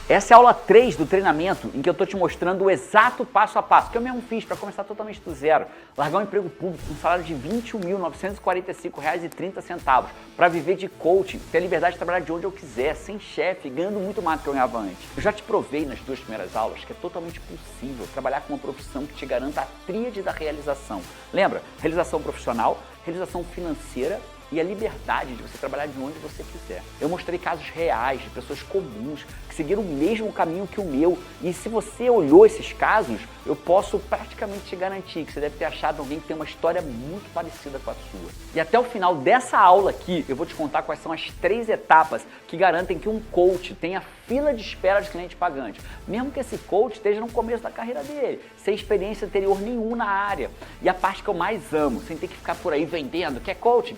Essa é a aula 3 do treinamento em que eu estou te mostrando o exato passo a passo que eu mesmo fiz para começar totalmente do zero. Largar um emprego público com um salário de R$ 21.945,30 para viver de coaching, ter a liberdade de trabalhar de onde eu quiser, sem chefe, ganhando muito mais do que eu ganhava antes. Eu já te provei nas 2 primeiras aulas que é totalmente possível trabalhar com uma profissão que te garanta a tríade da realização. Lembra? Realização profissional, realização financeira e a liberdade de você trabalhar de onde você quiser. Eu mostrei casos reais de pessoas comuns que seguiram o mesmo caminho que o meu. E se você olhou esses casos, eu posso praticamente te garantir que você deve ter achado alguém que tem uma história muito parecida com a sua. E até o final dessa aula aqui, eu vou te contar quais são as 3 etapas que garantem que um coach tenha fila de espera de cliente pagante. Mesmo que esse coach esteja no começo da carreira dele, sem experiência anterior nenhuma na área. E a parte que eu mais amo, sem ter que ficar por aí vendendo, quer coaching,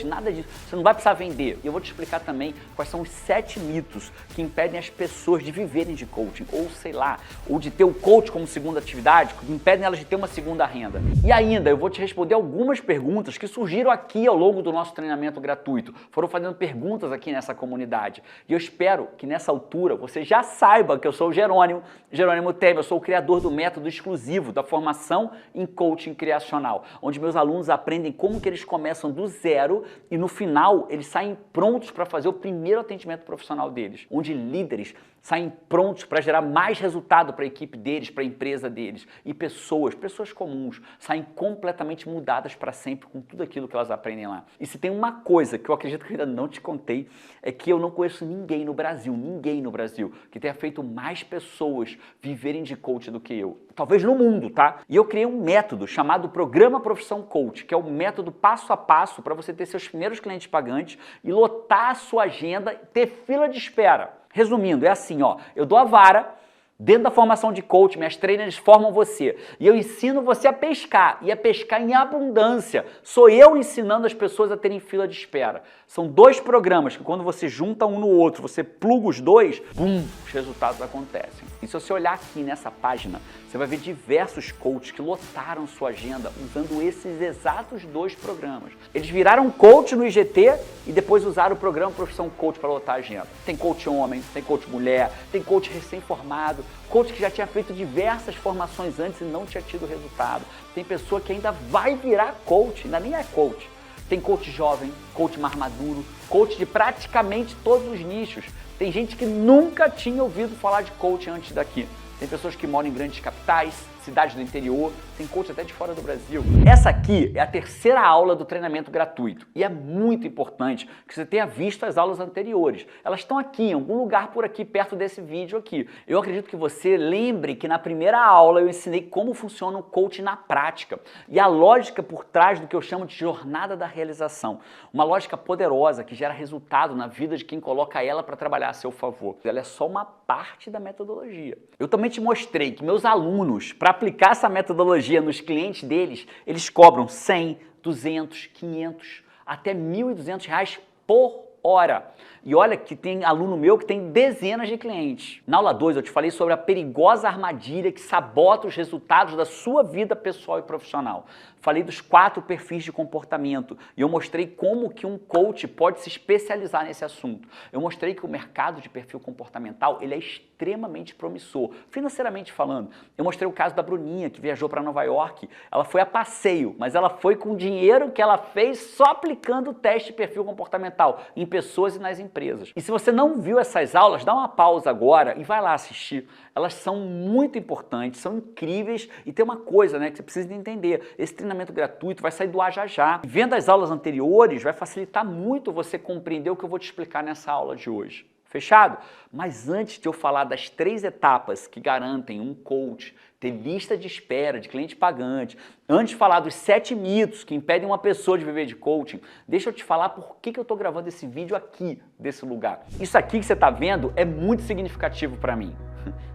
nada disso. Você não vai precisar vender. E eu vou te explicar também quais são os 7 mitos que impedem as pessoas de viverem de coaching, ou sei lá, ou de ter o coach como segunda atividade, que impedem elas de ter uma segunda renda. E ainda, eu vou te responder algumas perguntas que surgiram aqui ao longo do nosso treinamento gratuito. Foram fazendo perguntas aqui nessa comunidade. E eu espero que nessa altura você já saiba que eu sou o Jerônimo Temer, eu sou o criador do método exclusivo da formação em coaching criacional, onde meus alunos aprendem como que eles começam do zero e no final eles saem prontos para fazer o primeiro atendimento profissional deles, onde líderes saem prontos para gerar mais resultado para a equipe deles, para a empresa deles. E pessoas comuns, saem completamente mudadas para sempre com tudo aquilo que elas aprendem lá. E se tem uma coisa que eu acredito que eu ainda não te contei, é que eu não conheço ninguém no Brasil, que tenha feito mais pessoas viverem de coach do que eu. Talvez no mundo, tá? E eu criei um método chamado Programa Profissão Coach, que é o método passo a passo para você ter seus primeiros clientes pagantes e lotar a sua agenda, ter fila de espera. Resumindo, é assim, ó, eu dou a vara, dentro da formação de coach, minhas trainers formam você e eu ensino você a pescar, e a pescar em abundância. Sou eu ensinando as pessoas a terem fila de espera. São 2 programas que quando você junta um no outro, você pluga os 2, bum, os resultados acontecem. E se você olhar aqui nessa página, você vai ver diversos coaches que lotaram sua agenda usando esses exatos 2 programas. Eles viraram coach no IGT e depois usaram o programa Profissão Coach para lotar a agenda. Tem coach homem, tem coach mulher, tem coach recém-formado, coach que já tinha feito diversas formações antes e não tinha tido resultado. Tem pessoa que ainda vai virar coach, ainda nem é coach. Tem coach jovem, coach mais maduro, coach de praticamente todos os nichos. Tem gente que nunca tinha ouvido falar de coach antes daqui. Tem pessoas que moram em grandes capitais, cidades do interior, tem coach até de fora do Brasil. Essa aqui é a 3ª aula do treinamento gratuito e é muito importante que você tenha visto as aulas anteriores. Elas estão aqui, em algum lugar por aqui, perto desse vídeo aqui. Eu acredito que você lembre que na primeira aula eu ensinei como funciona o coaching na prática e a lógica por trás do que eu chamo de jornada da realização. Uma lógica poderosa que gera resultado na vida de quem coloca ela para trabalhar a seu favor. Ela é só uma parte da metodologia. Eu também te mostrei que meus alunos, para aplicar essa metodologia nos clientes deles, eles cobram 100, 200, 500, até R$ 1.200 por hora. E olha que tem aluno meu que tem dezenas de clientes. Na aula 2 eu te falei sobre a perigosa armadilha que sabota os resultados da sua vida pessoal e profissional. Falei dos 4 perfis de comportamento e eu mostrei como que um coach pode se especializar nesse assunto. Eu mostrei que o mercado de perfil comportamental ele é extremamente promissor, financeiramente falando. Eu mostrei o caso da Bruninha, que viajou para Nova York. Ela foi a passeio, mas ela foi com o dinheiro que ela fez só aplicando o teste de perfil comportamental em pessoas e nas empresas. E se você não viu essas aulas, dá uma pausa agora e vai lá assistir. Elas são muito importantes, são incríveis e tem uma coisa, né, que você precisa entender. Esse treinamento gratuito vai sair do ar já já. Vendo as aulas anteriores vai facilitar muito você compreender o que eu vou te explicar nessa aula de hoje. Fechado? Mas antes de eu falar das 3 etapas que garantem um coach ter lista de espera de cliente pagante, antes de falar dos 7 mitos que impedem uma pessoa de viver de coaching, deixa eu te falar por que eu estou gravando esse vídeo aqui, desse lugar. Isso aqui que você está vendo é muito significativo para mim.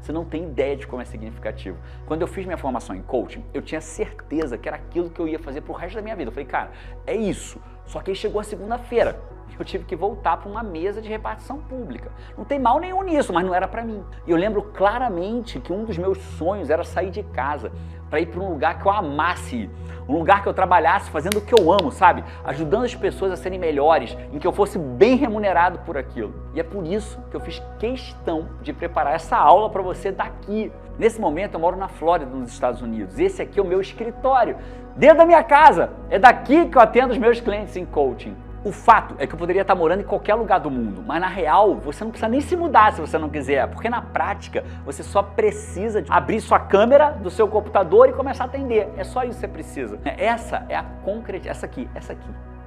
Você não tem ideia de como é significativo. Quando eu fiz minha formação em coaching, eu tinha certeza que era aquilo que eu ia fazer pro resto da minha vida. Eu falei, cara, é isso. Só que aí chegou a segunda-feira. Eu tive que voltar para uma mesa de repartição pública. Não tem mal nenhum nisso, mas não era para mim. E eu lembro claramente que um dos meus sonhos era sair de casa para ir para um lugar que eu amasse, Um lugar que eu trabalhasse fazendo o que eu amo, sabe? Ajudando as pessoas a serem melhores, em que eu fosse bem remunerado por aquilo. E é por isso que eu fiz questão de preparar essa aula para você daqui. Nesse momento eu moro na Flórida, nos Estados Unidos. Esse aqui é o meu escritório, dentro da minha casa. É daqui que eu atendo os meus clientes em coaching. O fato é que eu poderia estar morando em qualquer lugar do mundo, mas na real você não precisa nem se mudar se você não quiser, porque na prática você só precisa de abrir sua câmera do seu computador e começar a atender. É só isso que você precisa. Essa é a essa aqui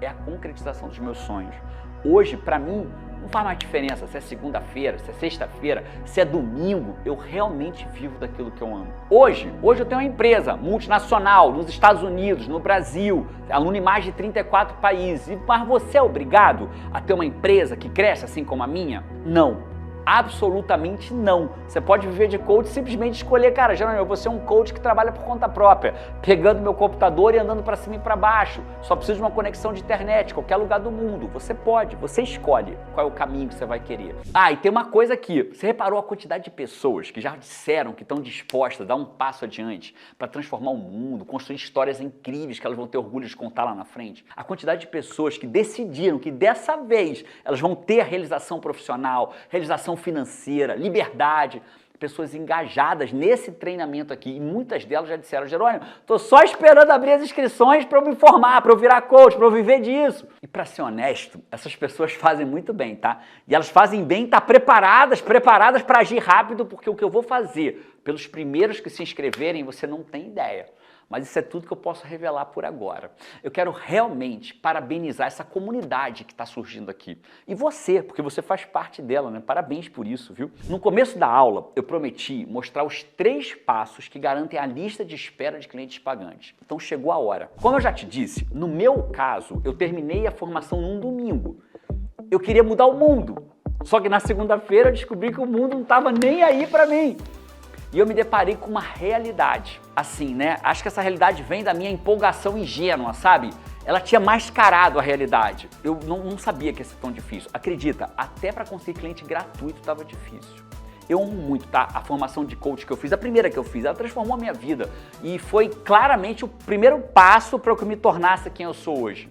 é a concretização dos meus sonhos. Hoje, para mim, não faz mais diferença se é segunda-feira, se é sexta-feira, se é domingo, eu realmente vivo daquilo que eu amo. Hoje eu tenho uma empresa multinacional nos Estados Unidos, no Brasil, aluno em mais de 34 países. Mas você é obrigado a ter uma empresa que cresce assim como a minha? Não. Absolutamente não. Você pode viver de coach e simplesmente escolher, cara, Jerônimo, eu vou ser um coach que trabalha por conta própria, pegando meu computador e andando para cima e para baixo. Só preciso de uma conexão de internet, qualquer lugar do mundo. Você pode, você escolhe qual é o caminho que você vai querer. Ah, e tem uma coisa aqui. Você reparou a quantidade de pessoas que já disseram que estão dispostas a dar um passo adiante para transformar o mundo, construir histórias incríveis que elas vão ter orgulho de contar lá na frente? A quantidade de pessoas que decidiram que dessa vez elas vão ter a realização profissional, realização financeira, liberdade, pessoas engajadas nesse treinamento aqui, e muitas delas já disseram, Jerônimo, estou só esperando abrir as inscrições para eu me formar, para eu virar coach, para eu viver disso. E para ser honesto, essas pessoas fazem muito bem, tá? E elas fazem bem, tá preparadas para agir rápido, porque o que eu vou fazer pelos primeiros que se inscreverem, você não tem ideia. Mas isso é tudo que eu posso revelar por agora. Eu quero realmente parabenizar essa comunidade que está surgindo aqui. E você, porque você faz parte dela, né? Parabéns por isso, viu? No começo da aula, eu prometi mostrar os 3 passos que garantem a lista de espera de clientes pagantes. Então chegou a hora. Como eu já te disse, no meu caso, eu terminei a formação num domingo. Eu queria mudar o mundo. Só que na segunda-feira eu descobri que o mundo não estava nem aí para mim. E eu me deparei com uma realidade. Assim, né? Acho que essa realidade vem da minha empolgação ingênua, sabe? Ela tinha mascarado a realidade. Eu não sabia que ia ser tão difícil. Acredita, até para conseguir cliente gratuito estava difícil. Eu amo muito, tá? A formação de coach que eu fiz, a primeira que eu fiz, ela transformou a minha vida. E foi claramente o primeiro passo para eu que me tornasse quem eu sou hoje.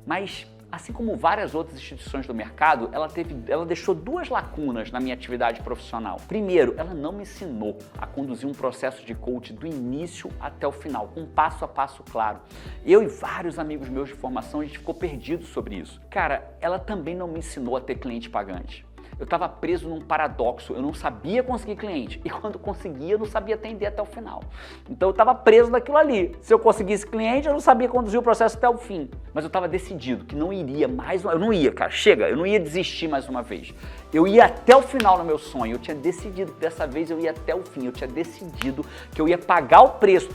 Mas assim como várias outras instituições do mercado, ela deixou 2 lacunas na minha atividade profissional. Primeiro, ela não me ensinou a conduzir um processo de coach do início até o final, com um passo a passo claro. Eu e vários amigos meus de formação, a gente ficou perdido sobre isso. Cara, ela também não me ensinou a ter cliente pagante. Eu estava preso num paradoxo, eu não sabia conseguir cliente e quando conseguia eu não sabia atender até o final. Então eu estava preso naquilo ali. Se eu conseguisse cliente eu não sabia conduzir o processo até o fim. Mas eu estava decidido que não iria mais, eu não ia, cara, chega, eu não ia desistir mais uma vez. Eu ia até o final no meu sonho, eu tinha decidido que dessa vez eu ia até o fim, eu tinha decidido que eu ia pagar o preço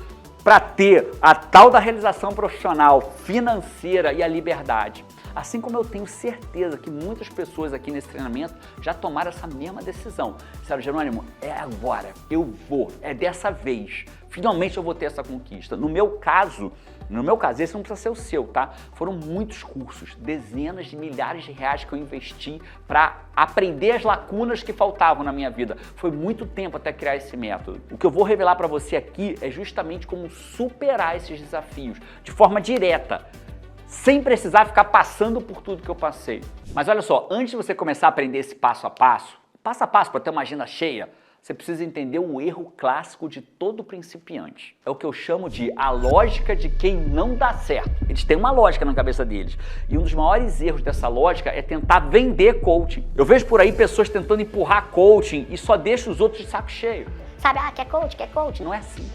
para ter a tal da realização profissional, financeira e a liberdade. Assim como eu tenho certeza que muitas pessoas aqui nesse treinamento já tomaram essa mesma decisão. Sabe, Jerônimo, é agora, eu vou, é dessa vez. Finalmente eu vou ter essa conquista. No meu caso, esse não precisa ser o seu, tá? Foram muitos cursos, dezenas de milhares de reais que eu investi para aprender as lacunas que faltavam na minha vida. Foi muito tempo até criar esse método. O que eu vou revelar para você aqui é justamente como superar esses desafios de forma direta, sem precisar ficar passando por tudo que eu passei. Mas olha só, antes de você começar a aprender esse passo a passo para ter uma agenda cheia, você precisa entender o erro clássico de todo principiante. É o que eu chamo de a lógica de quem não dá certo. Eles têm uma lógica na cabeça deles. E um dos maiores erros dessa lógica é tentar vender coaching. Eu vejo por aí pessoas tentando empurrar coaching e só deixa os outros de saco cheio. Sabe, quer coach? Não é assim.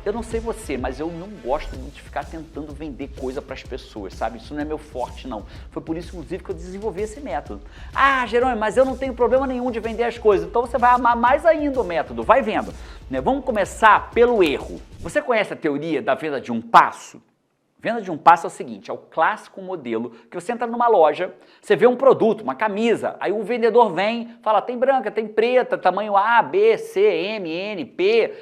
Eu não sei você, mas eu não gosto de ficar tentando vender coisa para as pessoas, sabe? Isso não é meu forte, não. Foi por isso, inclusive, que eu desenvolvi esse método. Ah, Jerônimo, mas eu não tenho problema nenhum de vender as coisas. Então você vai amar mais ainda o método. Vai vendo. Né? Vamos começar pelo erro. Você conhece a teoria da venda de um passo? Venda de um passo é o seguinte, é o clássico modelo que você entra numa loja, você vê um produto, uma camisa, aí o vendedor vem, fala, tem branca, tem preta, tamanho A, B, C, M, N, P...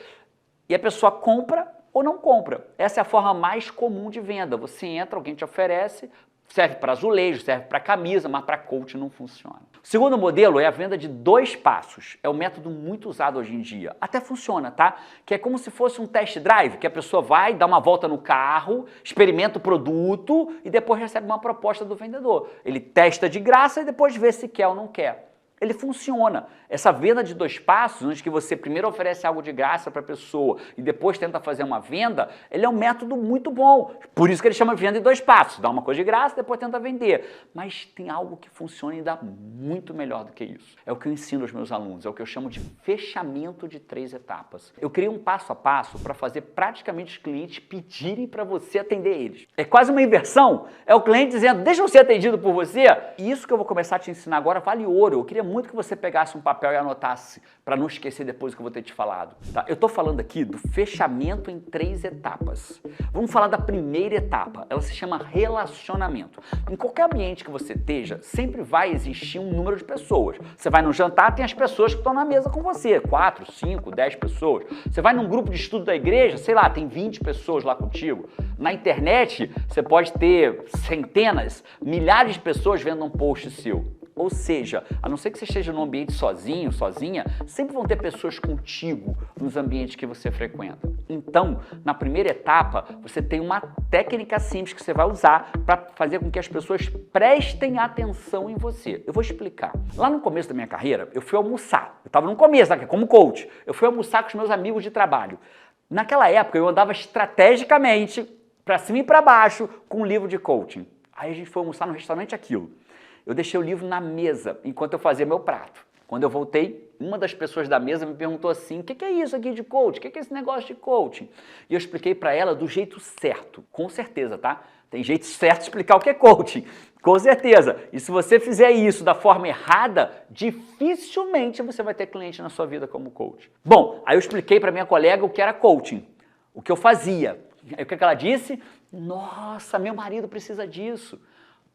E a pessoa compra ou não compra. Essa é a forma mais comum de venda. Você entra, alguém te oferece, Serve para azulejo, serve para camisa, mas para coach não funciona. O segundo modelo é a venda de 2 passos. É um método muito usado hoje em dia. Até funciona, tá? Que é como se fosse um test drive, que a pessoa vai dar uma volta no carro, experimenta o produto e depois recebe uma proposta do vendedor. Ele testa de graça e depois vê se quer ou não quer. Ele funciona. Essa venda de 2 passos, onde que você primeiro oferece algo de graça para a pessoa e depois tenta fazer uma venda, ele é um método muito bom. Por isso que ele chama de venda de 2 passos. Dá uma coisa de graça, depois tenta vender. Mas tem algo que funciona ainda muito melhor do que isso. É o que eu ensino aos meus alunos, é o que eu chamo de fechamento de 3 etapas. Eu criei um passo a passo para fazer praticamente os clientes pedirem para você atender eles. É quase uma inversão. É o cliente dizendo, deixa eu ser atendido por você. E isso que eu vou começar a te ensinar agora vale ouro. Eu queria muito que você pegasse um papel e anotasse, para não esquecer depois o que eu vou ter te falado. Tá? Eu estou falando aqui do fechamento em 3 etapas. Vamos falar da primeira etapa, ela se chama relacionamento. Em qualquer ambiente que você esteja, sempre vai existir um número de pessoas. Você vai no jantar, tem as pessoas que estão na mesa com você, 4, 5, 10 pessoas. Você vai num grupo de estudo da igreja, sei lá, tem 20 pessoas lá contigo. Na internet, você pode ter centenas, milhares de pessoas vendo um post seu. Ou seja, a não ser que você esteja num ambiente sozinho, sozinha, sempre vão ter pessoas contigo nos ambientes que você frequenta. Então, na primeira etapa, você tem uma técnica simples que você vai usar para fazer com que as pessoas prestem atenção em você. Eu vou explicar. Lá no começo da minha carreira, eu fui almoçar. Eu estava no começo, aqui, como coach. Eu fui almoçar com os meus amigos de trabalho. Naquela época, eu andava estrategicamente para cima e para baixo com um livro de coaching. Aí a gente foi almoçar no restaurante Aquilo. Eu deixei o livro na mesa enquanto eu fazia meu prato. Quando eu voltei, uma das pessoas da mesa me perguntou assim, o que é isso aqui de coaching? O que é esse negócio de coaching? E eu expliquei para ela do jeito certo, com certeza, tá? Tem jeito certo de explicar o que é coaching, com certeza. E se você fizer isso da forma errada, dificilmente você vai ter cliente na sua vida como coach. Bom, aí eu expliquei para minha colega o que era coaching, o que eu fazia. Aí o que ela disse? Nossa, meu marido precisa disso.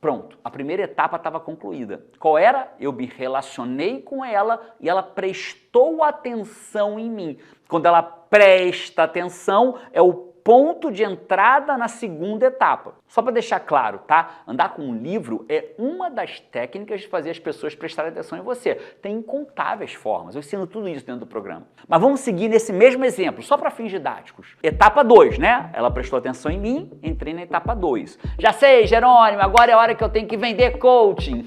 Pronto, a primeira etapa estava concluída. Qual era? Eu me relacionei com ela e ela prestou atenção em mim. Quando ela presta atenção, é o ponto de entrada na segunda etapa. Só para deixar claro, tá? Andar com um livro é uma das técnicas de fazer as pessoas prestarem atenção em você. Tem incontáveis formas, eu ensino tudo isso dentro do programa. Mas vamos seguir nesse mesmo exemplo, só para fins didáticos. Etapa 2, né? Ela prestou atenção em mim, entrei na etapa 2. Já sei, Jerônimo, agora é a hora que eu tenho que vender coaching.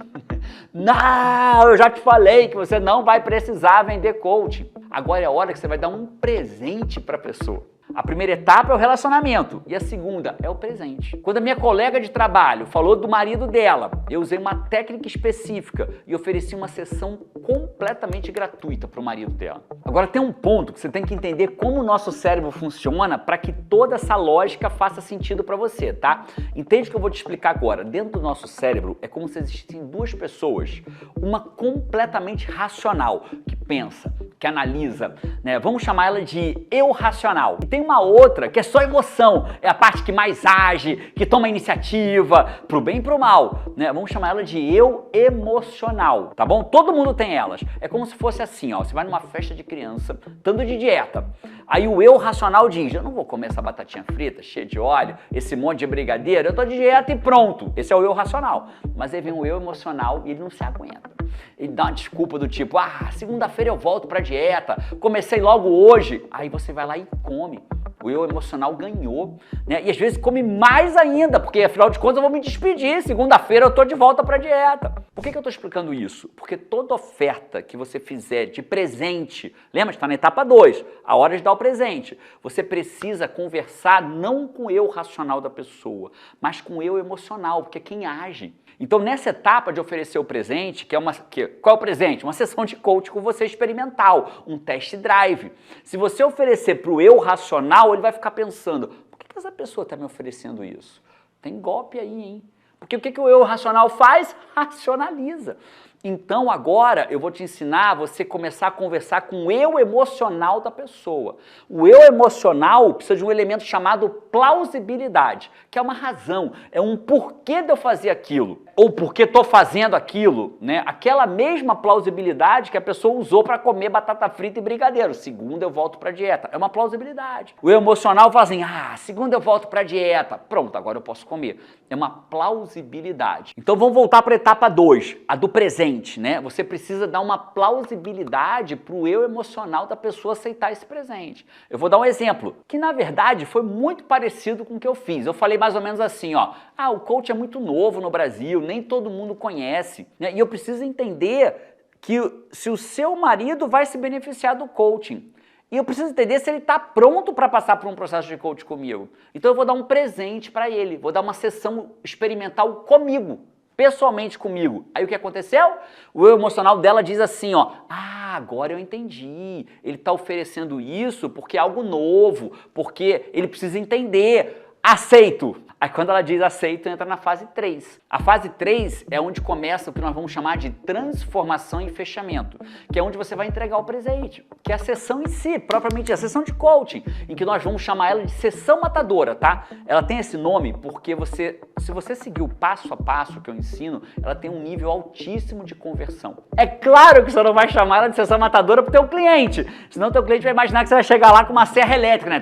Não, eu já te falei que você não vai precisar vender coaching. Agora é a hora que você vai dar um presente para a pessoa. A primeira etapa é o relacionamento e a segunda é o presente. Quando a minha colega de trabalho falou do marido dela, eu usei uma técnica específica e ofereci uma sessão completamente gratuita para o marido dela. Agora tem um ponto que você tem que entender como o nosso cérebro funciona para que toda essa lógica faça sentido para você, tá? Entende o que eu vou te explicar agora. Dentro do nosso cérebro é como se existissem 2 pessoas, uma completamente racional, que pensa, que analisa, né? Vamos chamar ela de eu racional. E tem uma outra que é só emoção, é a parte que mais age, que toma iniciativa, pro bem e pro mal, né? Vamos chamar ela de eu emocional, tá bom? Todo mundo tem elas. É como se fosse assim, ó, você vai numa festa de criança, estando de dieta. Aí o eu racional diz, eu não vou comer essa batatinha frita, cheia de óleo, esse monte de brigadeiro, eu tô de dieta e pronto. Esse é o eu racional. Mas aí vem o eu emocional e ele não se aguenta. Ele dá uma desculpa do tipo, segunda-feira eu volto pra dieta, comecei logo hoje. Aí você vai lá e come. O eu emocional ganhou, né? E às vezes come mais ainda, porque afinal de contas eu vou me despedir, segunda-feira eu tô de volta pra dieta. Por que eu tô explicando isso? Porque toda oferta que você fizer de presente, lembra, está na etapa 2, a hora de dar o presente, você precisa conversar não com o eu racional da pessoa, mas com o eu emocional, porque é quem age. Então, nessa etapa de oferecer o presente, qual é o presente? Uma sessão de coaching com você experimental, um test drive. Se você oferecer para o eu racional, ele vai ficar pensando, por que essa pessoa está me oferecendo isso? Tem golpe aí, hein? Porque o que o eu racional faz? Racionaliza. Então agora eu vou te ensinar a você começar a conversar com o eu emocional da pessoa. O eu emocional precisa de um elemento chamado plausibilidade, que é uma razão, é um porquê de eu fazer aquilo, ou porque estou fazendo aquilo, né? Aquela mesma plausibilidade que a pessoa usou para comer batata frita e brigadeiro. Segunda eu volto para a dieta. É uma plausibilidade. O eu emocional fala assim, segunda eu volto para a dieta. Pronto, agora eu posso comer. É uma plausibilidade. Então vamos voltar para a etapa 2, a do presente, né? Você precisa dar uma plausibilidade para o eu emocional da pessoa aceitar esse presente. Eu vou dar um exemplo, que na verdade foi muito parecido com o que eu fiz. Eu falei mais ou menos assim, ó, o coach é muito novo no Brasil, nem todo mundo conhece, né? E eu preciso entender que se o seu marido vai se beneficiar do coaching. E eu preciso entender se ele está pronto para passar por um processo de coaching comigo. Então eu vou dar um presente para ele, vou dar uma sessão experimental comigo, pessoalmente comigo. Aí o que aconteceu? O eu emocional dela diz assim, ó, agora eu entendi, ele está oferecendo isso porque é algo novo, porque ele precisa entender. Aceito. Aí quando ela diz aceito, entra na fase 3. A fase 3 é onde começa o que nós vamos chamar de transformação e fechamento, que é onde você vai entregar o presente, que é a sessão em si, propriamente a sessão de coaching, em que nós vamos chamar ela de sessão matadora, tá? Ela tem esse nome porque se você seguir o passo a passo que eu ensino, ela tem um nível altíssimo de conversão. É claro que você não vai chamar ela de sessão matadora para o teu cliente, senão o teu cliente vai imaginar que você vai chegar lá com uma serra elétrica, né?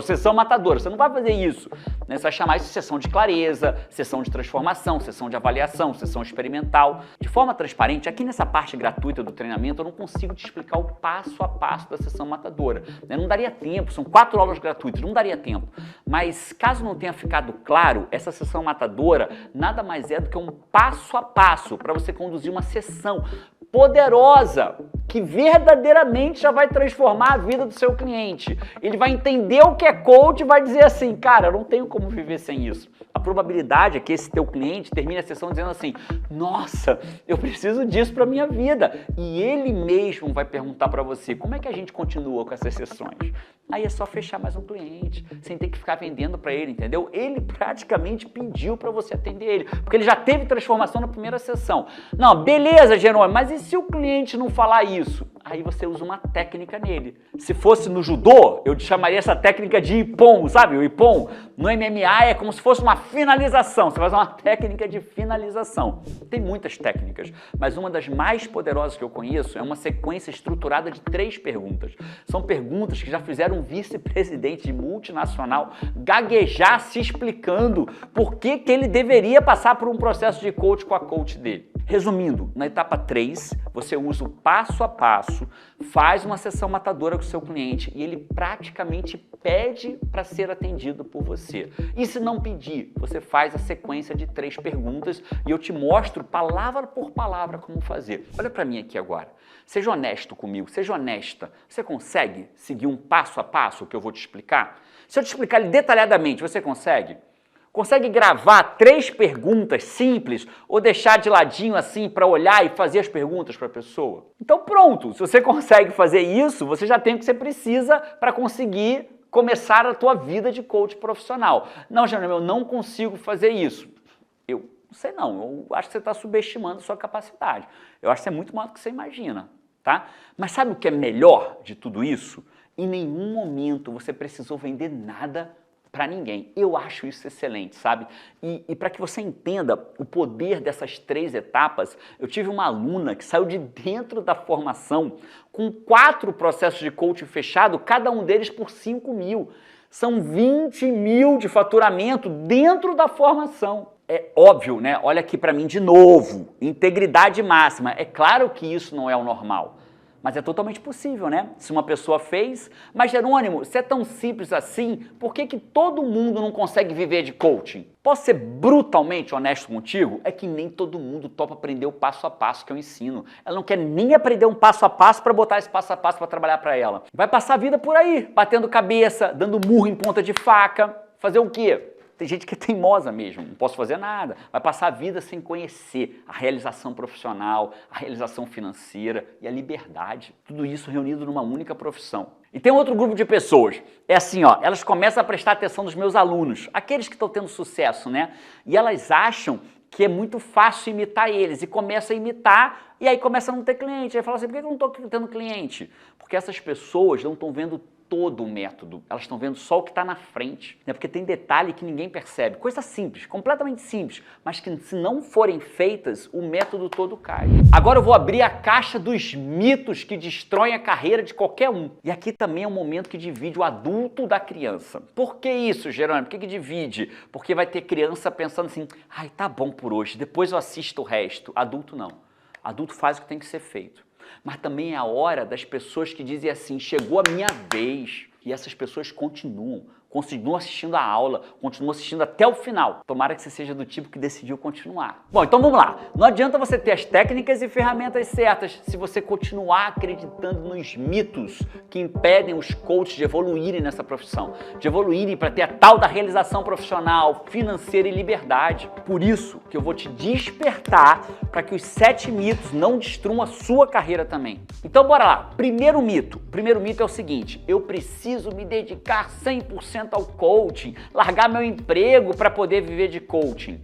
Sessão matadora. Você não vai fazer isso. Você vai chamar isso de sessão de clareza, sessão de transformação, sessão de avaliação, sessão experimental. De forma transparente, aqui nessa parte gratuita do treinamento, eu não consigo te explicar o passo a passo da sessão matadora. Não daria tempo, são 4 aulas gratuitas, não daria tempo. Mas caso não tenha ficado claro, essa sessão matadora nada mais é do que um passo a passo para você conduzir uma sessão poderosa, que verdadeiramente já vai transformar a vida do seu cliente. Ele vai entender o que é coach e vai dizer assim, cara, eu não tenho como viver sem isso. A probabilidade é que esse teu cliente termine a sessão dizendo assim, nossa, eu preciso disso para minha vida. E ele mesmo vai perguntar para você, como é que a gente continua com essas sessões? Aí é só fechar mais um cliente, sem ter que ficar vendendo para ele, entendeu? Ele praticamente pediu para você atender ele, porque ele já teve transformação na primeira sessão. Não, beleza, Jerônimo, mas e se o cliente não falar isso? Aí você usa uma técnica nele. Se fosse no judô, eu te chamaria essa técnica de ippon, sabe? O ippon no MMA é como se fosse uma finalização. Você faz uma técnica de finalização. Tem muitas técnicas, mas uma das mais poderosas que eu conheço é uma sequência estruturada de 3 perguntas. São perguntas que já fizeram um vice-presidente de multinacional gaguejar se explicando por que ele deveria passar por um processo de coach com a coach dele. Resumindo, na etapa 3, você usa o passo a passo, faz uma sessão matadora com o seu cliente e ele praticamente pede para ser atendido por você. E se não pedir, você faz a sequência de 3 perguntas e eu te mostro palavra por palavra como fazer. Olha para mim aqui agora. Seja honesto comigo, seja honesta. Você consegue seguir um passo a passo que eu vou te explicar? Se eu te explicar ele detalhadamente, você consegue? Consegue gravar 3 perguntas simples ou deixar de ladinho assim para olhar e fazer as perguntas para a pessoa? Então pronto, se você consegue fazer isso, você já tem o que você precisa para conseguir começar a tua vida de coach profissional. Não, Jerônimo, eu não consigo fazer isso. Eu não sei não, eu acho que você está subestimando a sua capacidade. Eu acho que você é muito maior do que você imagina, tá? Mas sabe o que é melhor de tudo isso? Em nenhum momento você precisou vender nada para ninguém. Eu acho isso excelente, sabe? E para que você entenda o poder dessas 3 etapas, eu tive uma aluna que saiu de dentro da formação com 4 processos de coaching fechado, cada um deles por 5 mil. São 20 mil de faturamento dentro da formação. É óbvio, né? Olha aqui para mim de novo, integridade máxima. É claro que isso não é o normal. Mas é totalmente possível, né? Se uma pessoa fez. Mas, Jerônimo, se é tão simples assim, por que todo mundo não consegue viver de coaching? Posso ser brutalmente honesto contigo? É que nem todo mundo topa aprender o passo a passo que eu ensino. Ela não quer nem aprender um passo a passo para botar esse passo a passo para trabalhar para ela. Vai passar a vida por aí, batendo cabeça, dando murro em ponta de faca. Fazer o quê? Tem gente que é teimosa mesmo, não posso fazer nada. Vai passar a vida sem conhecer a realização profissional, a realização financeira e a liberdade. Tudo isso reunido numa única profissão. E tem outro grupo de pessoas, é assim, ó, elas começam a prestar atenção nos meus alunos, aqueles que estão tendo sucesso, né? E elas acham que é muito fácil imitar eles, e começa a imitar, e aí começa a não ter cliente. Aí fala assim, por que eu não estou tendo cliente? Porque essas pessoas não estão vendo todo o método, elas estão vendo só o que está na frente, né? Porque tem detalhe que ninguém percebe, coisa simples, completamente simples, mas que se não forem feitas, o método todo cai. Agora eu vou abrir a caixa dos mitos que destroem a carreira de qualquer um. E aqui também é um momento que divide o adulto da criança. Por que isso, Jerônimo? Por que divide? Porque vai ter criança pensando assim, ai, tá bom por hoje, depois eu assisto o resto. Adulto não. Adulto faz o que tem que ser feito. Mas também é a hora das pessoas que dizem assim, chegou a minha vez. E essas pessoas continuam assistindo a aula, continuam assistindo até o final. Tomara que você seja do tipo que decidiu continuar. Bom, então vamos lá. Não adianta você ter as técnicas e ferramentas certas se você continuar acreditando nos mitos que impedem os coaches de evoluírem nessa profissão, de evoluírem para ter a tal da realização profissional, financeira e liberdade. Por isso que eu vou te despertar para que os 7 mitos não destruam a sua carreira também. Então bora lá. Primeiro mito. O primeiro mito é o seguinte, eu preciso me dedicar 100% ao coaching, largar meu emprego para poder viver de coaching.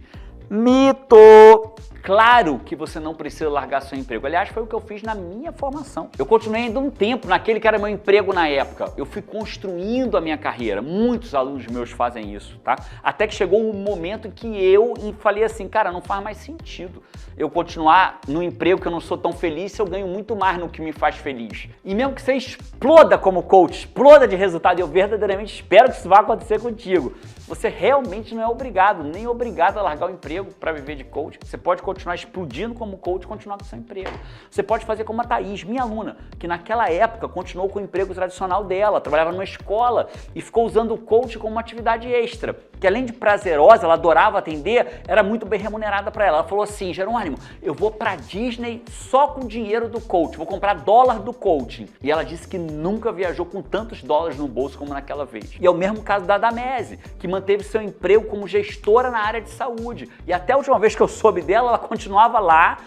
Mito! Claro que você não precisa largar seu emprego. Aliás, foi o que eu fiz na minha formação. Eu continuei ainda um tempo naquele que era meu emprego na época. Eu fui construindo a minha carreira. Muitos alunos meus fazem isso, tá? Até que chegou um momento em que eu falei assim, cara, não faz mais sentido eu continuar no emprego que eu não sou tão feliz se eu ganho muito mais no que me faz feliz. E mesmo que você exploda como coach, exploda de resultado, eu verdadeiramente espero que isso vá acontecer contigo. Você realmente não é obrigado, nem obrigado a largar o emprego para viver de coach. Você pode continuar explodindo como coach e continuar com o seu emprego. Você pode fazer como a Thaís, minha aluna, que naquela época continuou com o emprego tradicional dela, trabalhava numa escola e ficou usando o coach como uma atividade extra, que além de prazerosa, ela adorava atender, era muito bem remunerada para ela. Ela falou assim, Jerônimo, eu vou para Disney só com o dinheiro do coach, vou comprar dólar do coaching. E ela disse que nunca viajou com tantos dólares no bolso como naquela vez. E é o mesmo caso da Damese, que manteve seu emprego como gestora na área de saúde. E até a última vez que eu soube dela, ela continuava lá,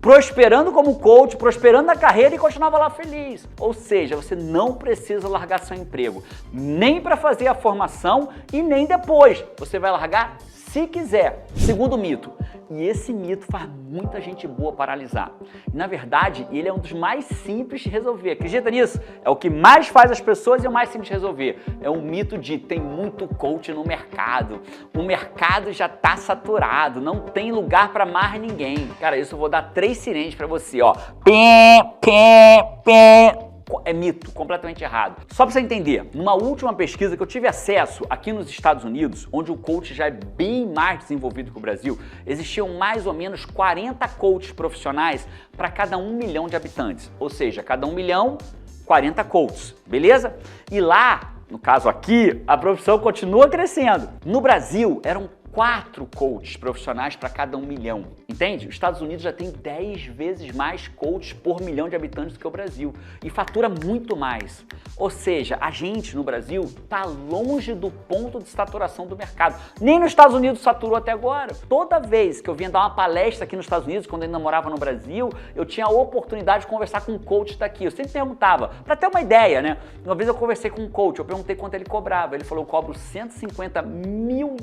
prosperando como coach, prosperando na carreira e continuava lá feliz. Ou seja, você não precisa largar seu emprego, nem para fazer a formação e nem depois. Você vai largar se quiser. Segundo mito, e esse mito faz muita gente boa paralisar. E, na verdade, ele é um dos mais simples de resolver. Acredita nisso? É o que mais faz as pessoas e é o mais simples de resolver. É o mito de tem muito coach no mercado. O mercado já está saturado, não tem lugar para mais ninguém. Cara, isso eu vou dar 3 sirenes para você, ó. Pé, pé, pé. É mito, completamente errado. Só para você entender, numa última pesquisa que eu tive acesso aqui nos Estados Unidos, onde o coach já é bem mais desenvolvido que o Brasil, existiam mais ou menos 40 coaches profissionais para cada 1 milhão de habitantes. Ou seja, cada 1 milhão, 40 coaches, beleza? E lá, no caso aqui, a profissão continua crescendo. No Brasil, eram 4 coaches profissionais para cada 1 milhão, entende? Os Estados Unidos já tem 10 vezes mais coaches por milhão de habitantes do que o Brasil e fatura muito mais. Ou seja, a gente no Brasil está longe do ponto de saturação do mercado. Nem nos Estados Unidos saturou até agora. Toda vez que eu vinha dar uma palestra aqui nos Estados Unidos, quando eu ainda morava no Brasil, eu tinha a oportunidade de conversar com um coach daqui. Eu sempre perguntava, para ter uma ideia, né? Uma vez eu conversei com um coach, eu perguntei quanto ele cobrava. Ele falou, eu cobro $150 mil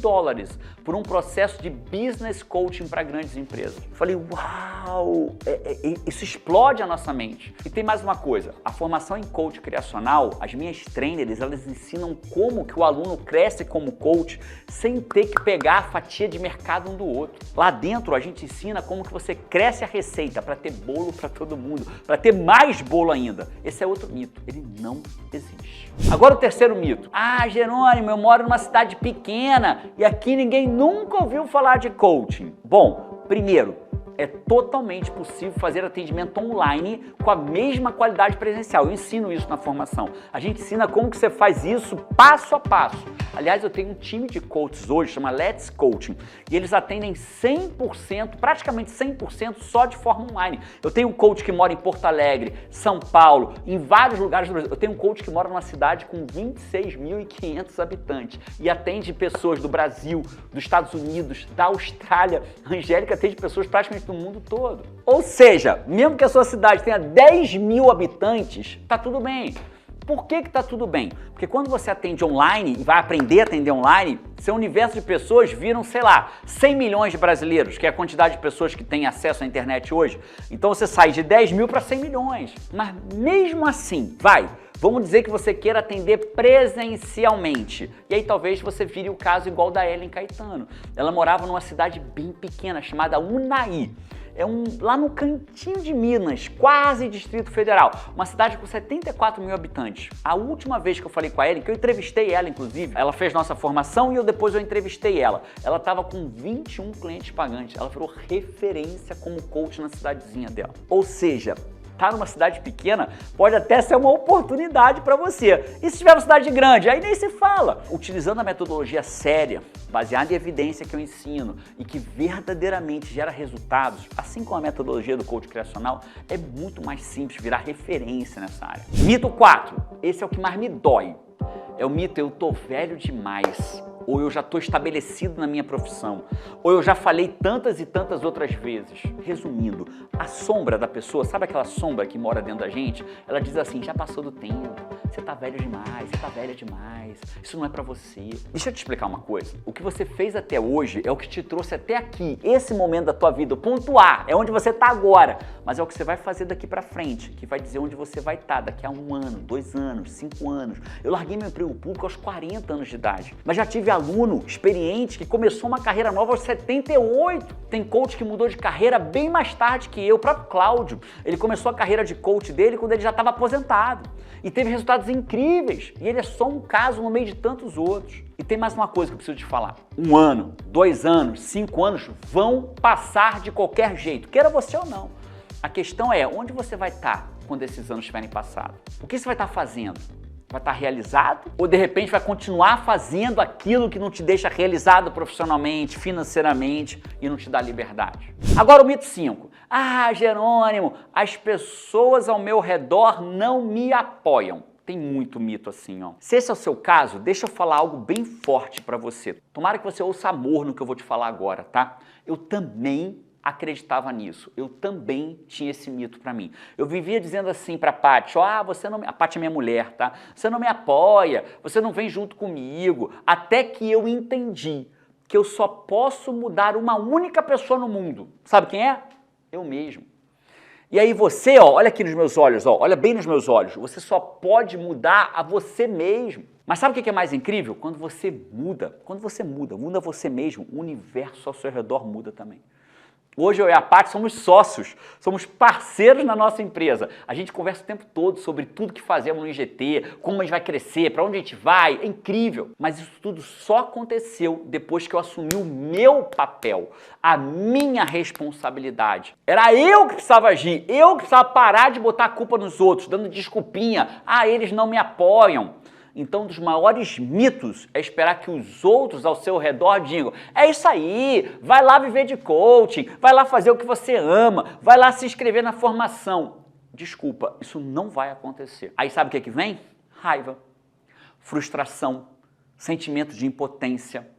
por um processo de business coaching para grandes empresas. Eu falei, uau, isso explode a nossa mente. E tem mais uma coisa, a formação em coach criacional, as minhas trainers, elas ensinam como que o aluno cresce como coach sem ter que pegar a fatia de mercado um do outro. Lá dentro a gente ensina como que você cresce a receita para ter bolo para todo mundo, para ter mais bolo ainda. Esse é outro mito, ele não existe. Agora o terceiro mito. Ah, Jerônimo, eu moro numa cidade pequena e aqui ninguém nunca ouviu falar de coaching. Bom, primeiro, é totalmente possível fazer atendimento online com a mesma qualidade presencial. Eu ensino isso na formação. A gente ensina como que você faz isso passo a passo. Aliás, eu tenho um time de coaches hoje, chama Let's Coaching, e eles atendem 100%, praticamente 100% só de forma online. Eu tenho um coach que mora em Porto Alegre, São Paulo, em vários lugares do Brasil. Eu tenho um coach que mora numa cidade com 26.500 habitantes e atende pessoas do Brasil, dos Estados Unidos, da Austrália. A Angélica atende pessoas praticamente do mundo todo. Ou seja, mesmo que a sua cidade tenha 10 mil habitantes, tá tudo bem. Por que tá tudo bem? Porque quando você atende online e vai aprender a atender online, seu universo de pessoas viram, sei lá, 100 milhões de brasileiros, que é a quantidade de pessoas que têm acesso à internet hoje. Então você sai de 10 mil para 100 milhões. Mas mesmo assim, vamos dizer que você queira atender presencialmente. E aí talvez você vire o caso igual da Ellen Caetano. Ela morava numa cidade bem pequena chamada Unai. Lá no cantinho de Minas, quase Distrito Federal. Uma cidade com 74 mil habitantes. A última vez que eu falei com a Ellen, que eu entrevistei ela inclusive, ela fez nossa formação e depois eu entrevistei ela. Ela estava com 21 clientes pagantes. Ela virou referência como coach na cidadezinha dela. Ou seja, tá numa cidade pequena, pode até ser uma oportunidade para você. E se tiver uma cidade grande, aí nem se fala. Utilizando a metodologia séria, baseada em evidência que eu ensino e que verdadeiramente gera resultados, assim como a metodologia do coach criacional, é muito mais simples virar referência nessa área. Mito 4, esse é o que mais me dói. É o mito, eu tô velho demais. Ou eu já estou estabelecido na minha profissão, ou eu já falei tantas e tantas outras vezes. Resumindo, a sombra da pessoa, sabe aquela sombra que mora dentro da gente? Ela diz assim, já passou do tempo, você tá velho demais, você tá velha demais, isso não é pra você. Deixa eu te explicar uma coisa, o que você fez até hoje é o que te trouxe até aqui, esse momento da tua vida, o ponto A, é onde você tá agora, mas é o que você vai fazer daqui pra frente, que vai dizer onde você vai estar daqui a 1 ano, 2 anos, 5 anos. Eu larguei meu emprego público aos 40 anos de idade, mas já tive aluno experiente que começou uma carreira nova aos 78. Tem coach que mudou de carreira bem mais tarde que eu. O próprio Cláudio, ele começou a carreira de coach dele quando ele já estava aposentado e teve resultados incríveis. E ele é só um caso no meio de tantos outros. E tem mais uma coisa que eu preciso te falar. 1 ano, 2 anos, 5 anos vão passar de qualquer jeito, queira você ou não. A questão é, onde você vai estar quando esses anos tiverem passado? O que você vai estar fazendo? Vai estar realizado? Ou de repente vai continuar fazendo aquilo que não te deixa realizado profissionalmente, financeiramente e não te dá liberdade? Agora o mito 5. Ah, Jerônimo, as pessoas ao meu redor não me apoiam. Tem muito mito assim, ó. Se esse é o seu caso, deixa eu falar algo bem forte pra você. Tomara que você ouça amor no que eu vou te falar agora, tá? Eu também acreditava nisso. Eu também tinha esse mito pra mim. Eu vivia dizendo assim pra Paty, você não me... A Paty é minha mulher, tá? Você não me apoia, você não vem junto comigo. Até que eu entendi que eu só posso mudar uma única pessoa no mundo. Sabe quem é? Eu mesmo. E aí você, olha aqui nos meus olhos, olha bem nos meus olhos, você só pode mudar a você mesmo. Mas sabe o que é mais incrível? Quando você muda você mesmo, o universo ao seu redor muda também. Hoje eu e a Paty somos sócios, somos parceiros na nossa empresa. A gente conversa o tempo todo sobre tudo que fazemos no IGT, como a gente vai crescer, para onde a gente vai, é incrível. Mas isso tudo só aconteceu depois que eu assumi o meu papel, a minha responsabilidade. Era eu que precisava agir, eu que precisava parar de botar a culpa nos outros, dando desculpinha, eles não me apoiam. Então, um dos maiores mitos é esperar que os outros ao seu redor digam, é isso aí, vai lá viver de coaching, vai lá fazer o que você ama, vai lá se inscrever na formação. Desculpa, isso não vai acontecer. Aí sabe o que vem? Raiva, frustração, sentimento de impotência.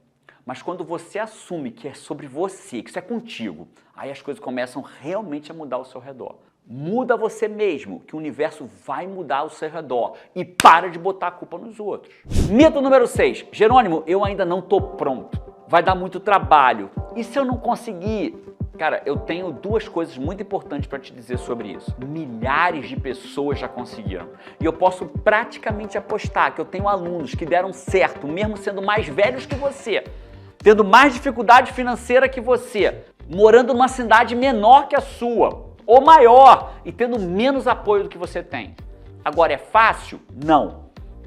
Mas quando você assume que é sobre você, que isso é contigo, aí as coisas começam realmente a mudar ao seu redor. Muda você mesmo, que o universo vai mudar ao seu redor e para de botar a culpa nos outros. Mito número 6. Jerônimo, eu ainda não estou pronto. Vai dar muito trabalho. E se eu não conseguir? Cara, eu tenho 2 coisas muito importantes para te dizer sobre isso. Milhares de pessoas já conseguiram. E eu posso praticamente apostar que eu tenho alunos que deram certo, mesmo sendo mais velhos que você, tendo mais dificuldade financeira que você, morando numa cidade menor que a sua, ou maior, e tendo menos apoio do que você tem. Agora, é fácil? Não.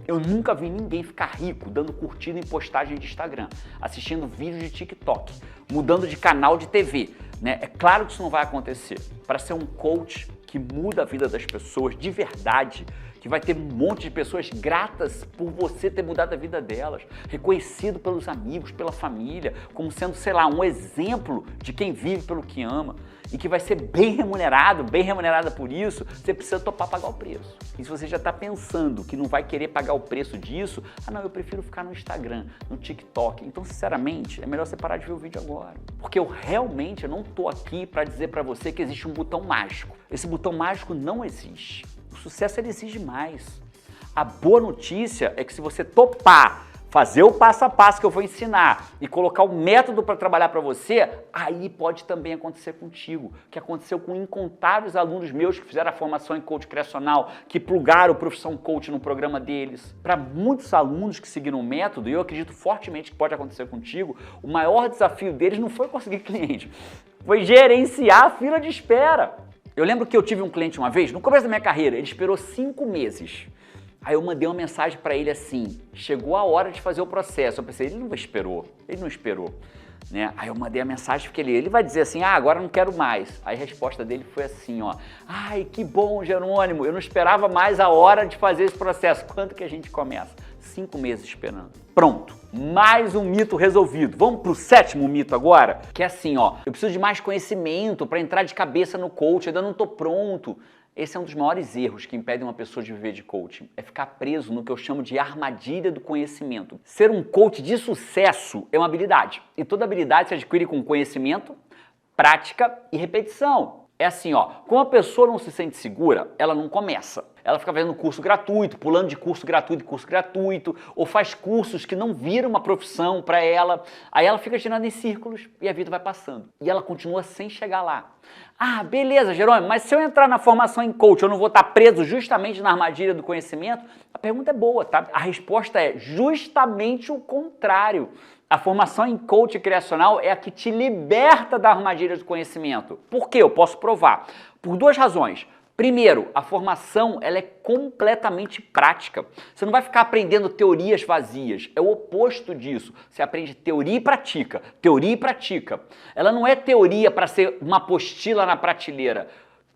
Eu nunca vi ninguém ficar rico dando curtida em postagem de Instagram, assistindo vídeos de TikTok, mudando de canal de TV, né? É claro que isso não vai acontecer. Para ser um coach que muda a vida das pessoas de verdade, que vai ter um monte de pessoas gratas por você ter mudado a vida delas, reconhecido pelos amigos, pela família, como sendo, sei lá, um exemplo de quem vive pelo que ama e que vai ser bem remunerada por isso, você precisa topar pagar o preço. E se você já está pensando que não vai querer pagar o preço disso, não, eu prefiro ficar no Instagram, no TikTok. Então, sinceramente, é melhor você parar de ver o vídeo agora. Porque eu realmente não estou aqui para dizer para você que existe um botão mágico. Esse botão mágico não existe. O sucesso ele exige mais. A boa notícia é que se você topar fazer o passo a passo que eu vou ensinar e colocar o método para trabalhar para você, aí pode também acontecer contigo, que aconteceu com incontáveis alunos meus que fizeram a formação em coach criacional, que plugaram o Profissão Coach no programa deles. Para muitos alunos que seguiram o método, e eu acredito fortemente que pode acontecer contigo, o maior desafio deles não foi conseguir cliente, foi gerenciar a fila de espera. Eu lembro que eu tive um cliente uma vez, no começo da minha carreira, ele esperou 5 meses. Aí eu mandei uma mensagem para ele assim, chegou a hora de fazer o processo. Eu pensei, ele não esperou, né? Aí eu mandei a mensagem porque ele vai dizer assim, agora não quero mais. Aí a resposta dele foi assim, ó, ai, que bom, Jerônimo, eu não esperava mais a hora de fazer esse processo. Quanto que a gente começa? 5 meses esperando. Pronto, mais um mito resolvido. Vamos pro 7º mito agora, que é assim, ó, eu preciso de mais conhecimento para entrar de cabeça no coach, ainda não tô pronto. Esse é um dos maiores erros que impedem uma pessoa de viver de coaching, é ficar preso no que eu chamo de armadilha do conhecimento. Ser um coach de sucesso é uma habilidade, e toda habilidade se adquire com conhecimento, prática e repetição. É assim, ó, como a pessoa não se sente segura, ela não começa. Ela fica fazendo curso gratuito, pulando de curso gratuito, ou faz cursos que não viram uma profissão para ela. Aí ela fica girando em círculos e a vida vai passando. E ela continua sem chegar lá. Ah, beleza, Jerônimo, mas se eu entrar na formação em coach, eu não vou estar preso justamente na armadilha do conhecimento? A pergunta é boa, tá? A resposta é justamente o contrário. A formação em coach criacional é a que te liberta da armadilha do conhecimento. Por quê? Eu posso provar. Por 2 razões. Primeiro, a formação ela é completamente prática. Você não vai ficar aprendendo teorias vazias, é o oposto disso. Você aprende teoria e pratica, teoria e pratica. Ela não é teoria para ser uma apostila na prateleira.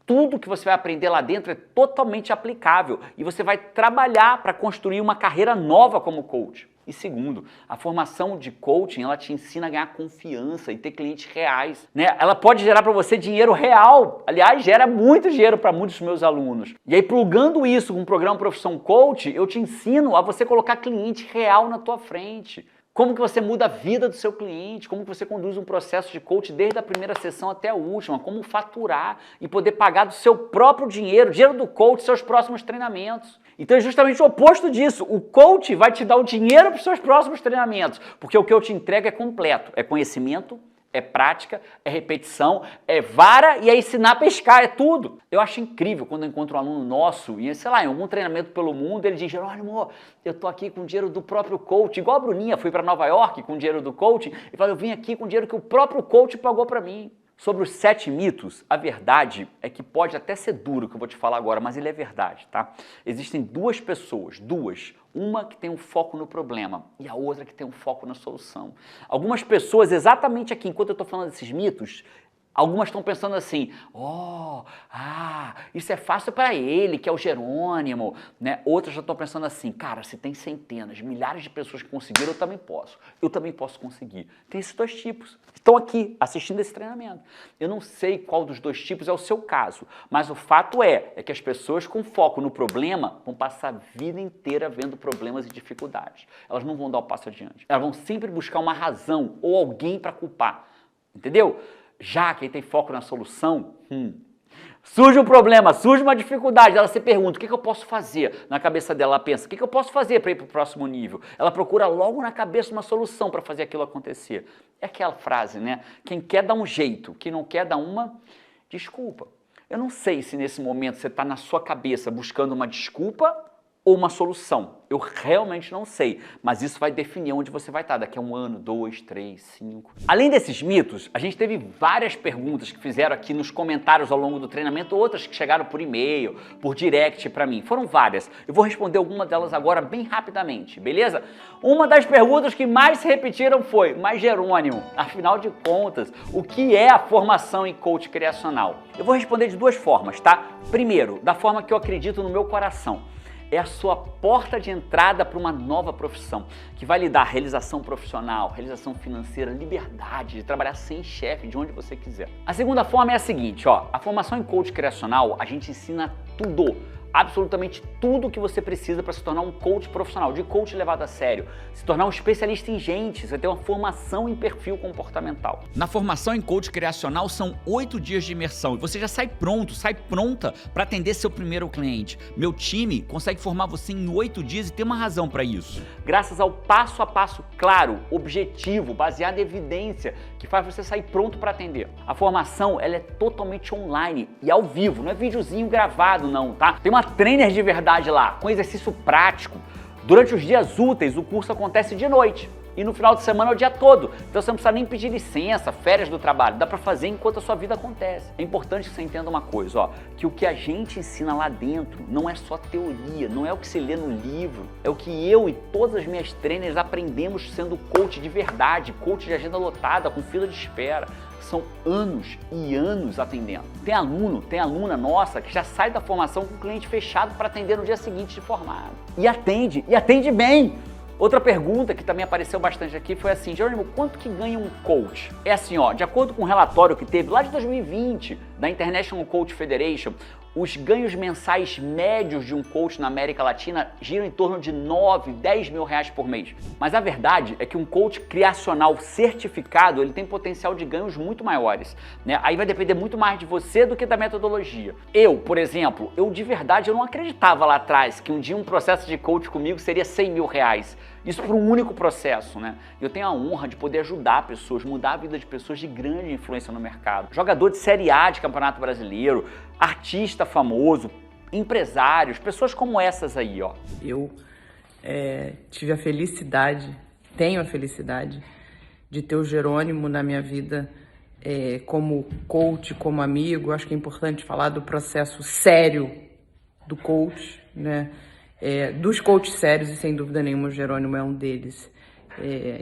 Tudo que você vai aprender lá dentro é totalmente aplicável e você vai trabalhar para construir uma carreira nova como coach. E segundo, a formação de coaching, ela te ensina a ganhar confiança e ter clientes reais, né? Ela pode gerar para você dinheiro real. Aliás, gera muito dinheiro para muitos dos meus alunos. E aí, plugando isso com o programa Profissão Coach, eu te ensino a você colocar cliente real na tua frente. Como que você muda a vida do seu cliente, como que você conduz um processo de coach desde a primeira sessão até a última, como faturar e poder pagar do seu próprio dinheiro do coach, seus próximos treinamentos. Então é justamente o oposto disso, o coach vai te dar o dinheiro para os seus próximos treinamentos, porque o que eu te entrego é completo, é conhecimento, é prática, é repetição, é vara e é ensinar a pescar, é tudo. Eu acho incrível quando eu encontro um aluno nosso e, sei lá, em algum treinamento pelo mundo, ele diz, Jerônimo, eu tô aqui com o dinheiro do próprio coach, igual a Bruninha, fui para Nova York com o dinheiro do coach e falou, eu vim aqui com o dinheiro que o próprio coach pagou para mim. Sobre os 7 mitos, a verdade é que pode até ser duro o que eu vou te falar agora, mas ele é verdade, tá? Existem 2 pessoas, uma que tem um foco no problema e a outra que tem um foco na solução. Algumas pessoas, exatamente aqui, enquanto eu estou falando desses mitos, algumas estão pensando assim, isso é fácil para ele, que é o Jerônimo, né? Outras já estão pensando assim, cara, se tem centenas, milhares de pessoas que conseguiram, eu também posso conseguir. Tem esses 2 tipos, estão aqui assistindo esse treinamento. Eu não sei qual dos 2 tipos é o seu caso, mas o fato é que as pessoas com foco no problema vão passar a vida inteira vendo problemas e dificuldades. Elas não vão dar o passo adiante, elas vão sempre buscar uma razão ou alguém para culpar, entendeu? Já quem tem foco na solução, surge um problema, surge uma dificuldade, ela se pergunta, o que eu posso fazer? Na cabeça dela, ela pensa, o que eu posso fazer para ir para o próximo nível? Ela procura logo na cabeça uma solução para fazer aquilo acontecer. É aquela frase, né? Quem quer dá um jeito, quem não quer dá uma desculpa. Eu não sei se nesse momento você está na sua cabeça buscando uma desculpa ou uma solução. Eu realmente não sei, mas isso vai definir onde você vai estar daqui a 1 ano, 2, 3, 5. Além desses mitos, a gente teve várias perguntas que fizeram aqui nos comentários ao longo do treinamento, outras que chegaram por e-mail, por direct para mim. Foram várias. Eu vou responder alguma delas agora bem rapidamente, beleza? Uma das perguntas que mais se repetiram foi, mas Jerônimo, afinal de contas, o que é a formação em coach criacional? Eu vou responder de 2 formas, tá? Primeiro, da forma que eu acredito no meu coração. É a sua porta de entrada para uma nova profissão, que vai lhe dar realização profissional, realização financeira, liberdade de trabalhar sem chefe, de onde você quiser. A segunda forma é a seguinte, a formação em coach criacional, a gente ensina tudo. absolutamente tudo o que você precisa para se tornar um coach profissional, de coach levado a sério, se tornar um especialista em gente, você ter uma formação em perfil comportamental. Na formação em coach criacional são 8 dias de imersão e você já sai pronto, sai pronta para atender seu primeiro cliente. Meu time consegue formar você em 8 dias e tem uma razão para isso. Graças ao passo a passo claro, objetivo, baseado em evidência, que faz você sair pronto para atender. A formação ela é totalmente online e ao vivo, não é videozinho gravado não, tá? Tem uma trainer de verdade lá, com exercício prático. Durante os dias úteis, o curso acontece de noite e no final de semana é o dia todo. Então você não precisa nem pedir licença, férias do trabalho, dá para fazer enquanto a sua vida acontece. É importante que você entenda uma coisa, ó, que o que a gente ensina lá dentro não é só teoria, não é o que se lê no livro, é o que eu e todas as minhas trainers aprendemos sendo coach de verdade, coach de agenda lotada, com fila de espera. São anos e anos atendendo. Tem aluno, tem aluna nossa que já sai da formação com o cliente fechado para atender no dia seguinte de formado. E atende bem. Outra pergunta que também apareceu bastante aqui foi assim: Jerônimo, quanto que ganha um coach? É assim, ó, de acordo com um relatório que teve lá de 2020 da International Coach Federation, os ganhos mensais médios de um coach na América Latina giram em torno de 9, 10 mil reais por mês. Mas a verdade é que um coach criacional certificado, ele tem potencial de ganhos muito maiores, né? Aí vai depender muito mais de você do que da metodologia. Eu, por exemplo, de verdade eu não acreditava lá atrás que um dia um processo de coach comigo seria 100 mil reais. Isso por um único processo, né? Eu tenho a honra de poder ajudar pessoas, mudar a vida de pessoas de grande influência no mercado. Jogador de Série A de Campeonato Brasileiro, artista famoso, empresários, pessoas como essas aí, ó. Eu tive a felicidade, tenho a felicidade de ter o Jerônimo na minha vida como coach, como amigo. Acho que é importante falar do processo sério do coach, né? Dos coaches sérios, e sem dúvida nenhuma o Jerônimo é um deles.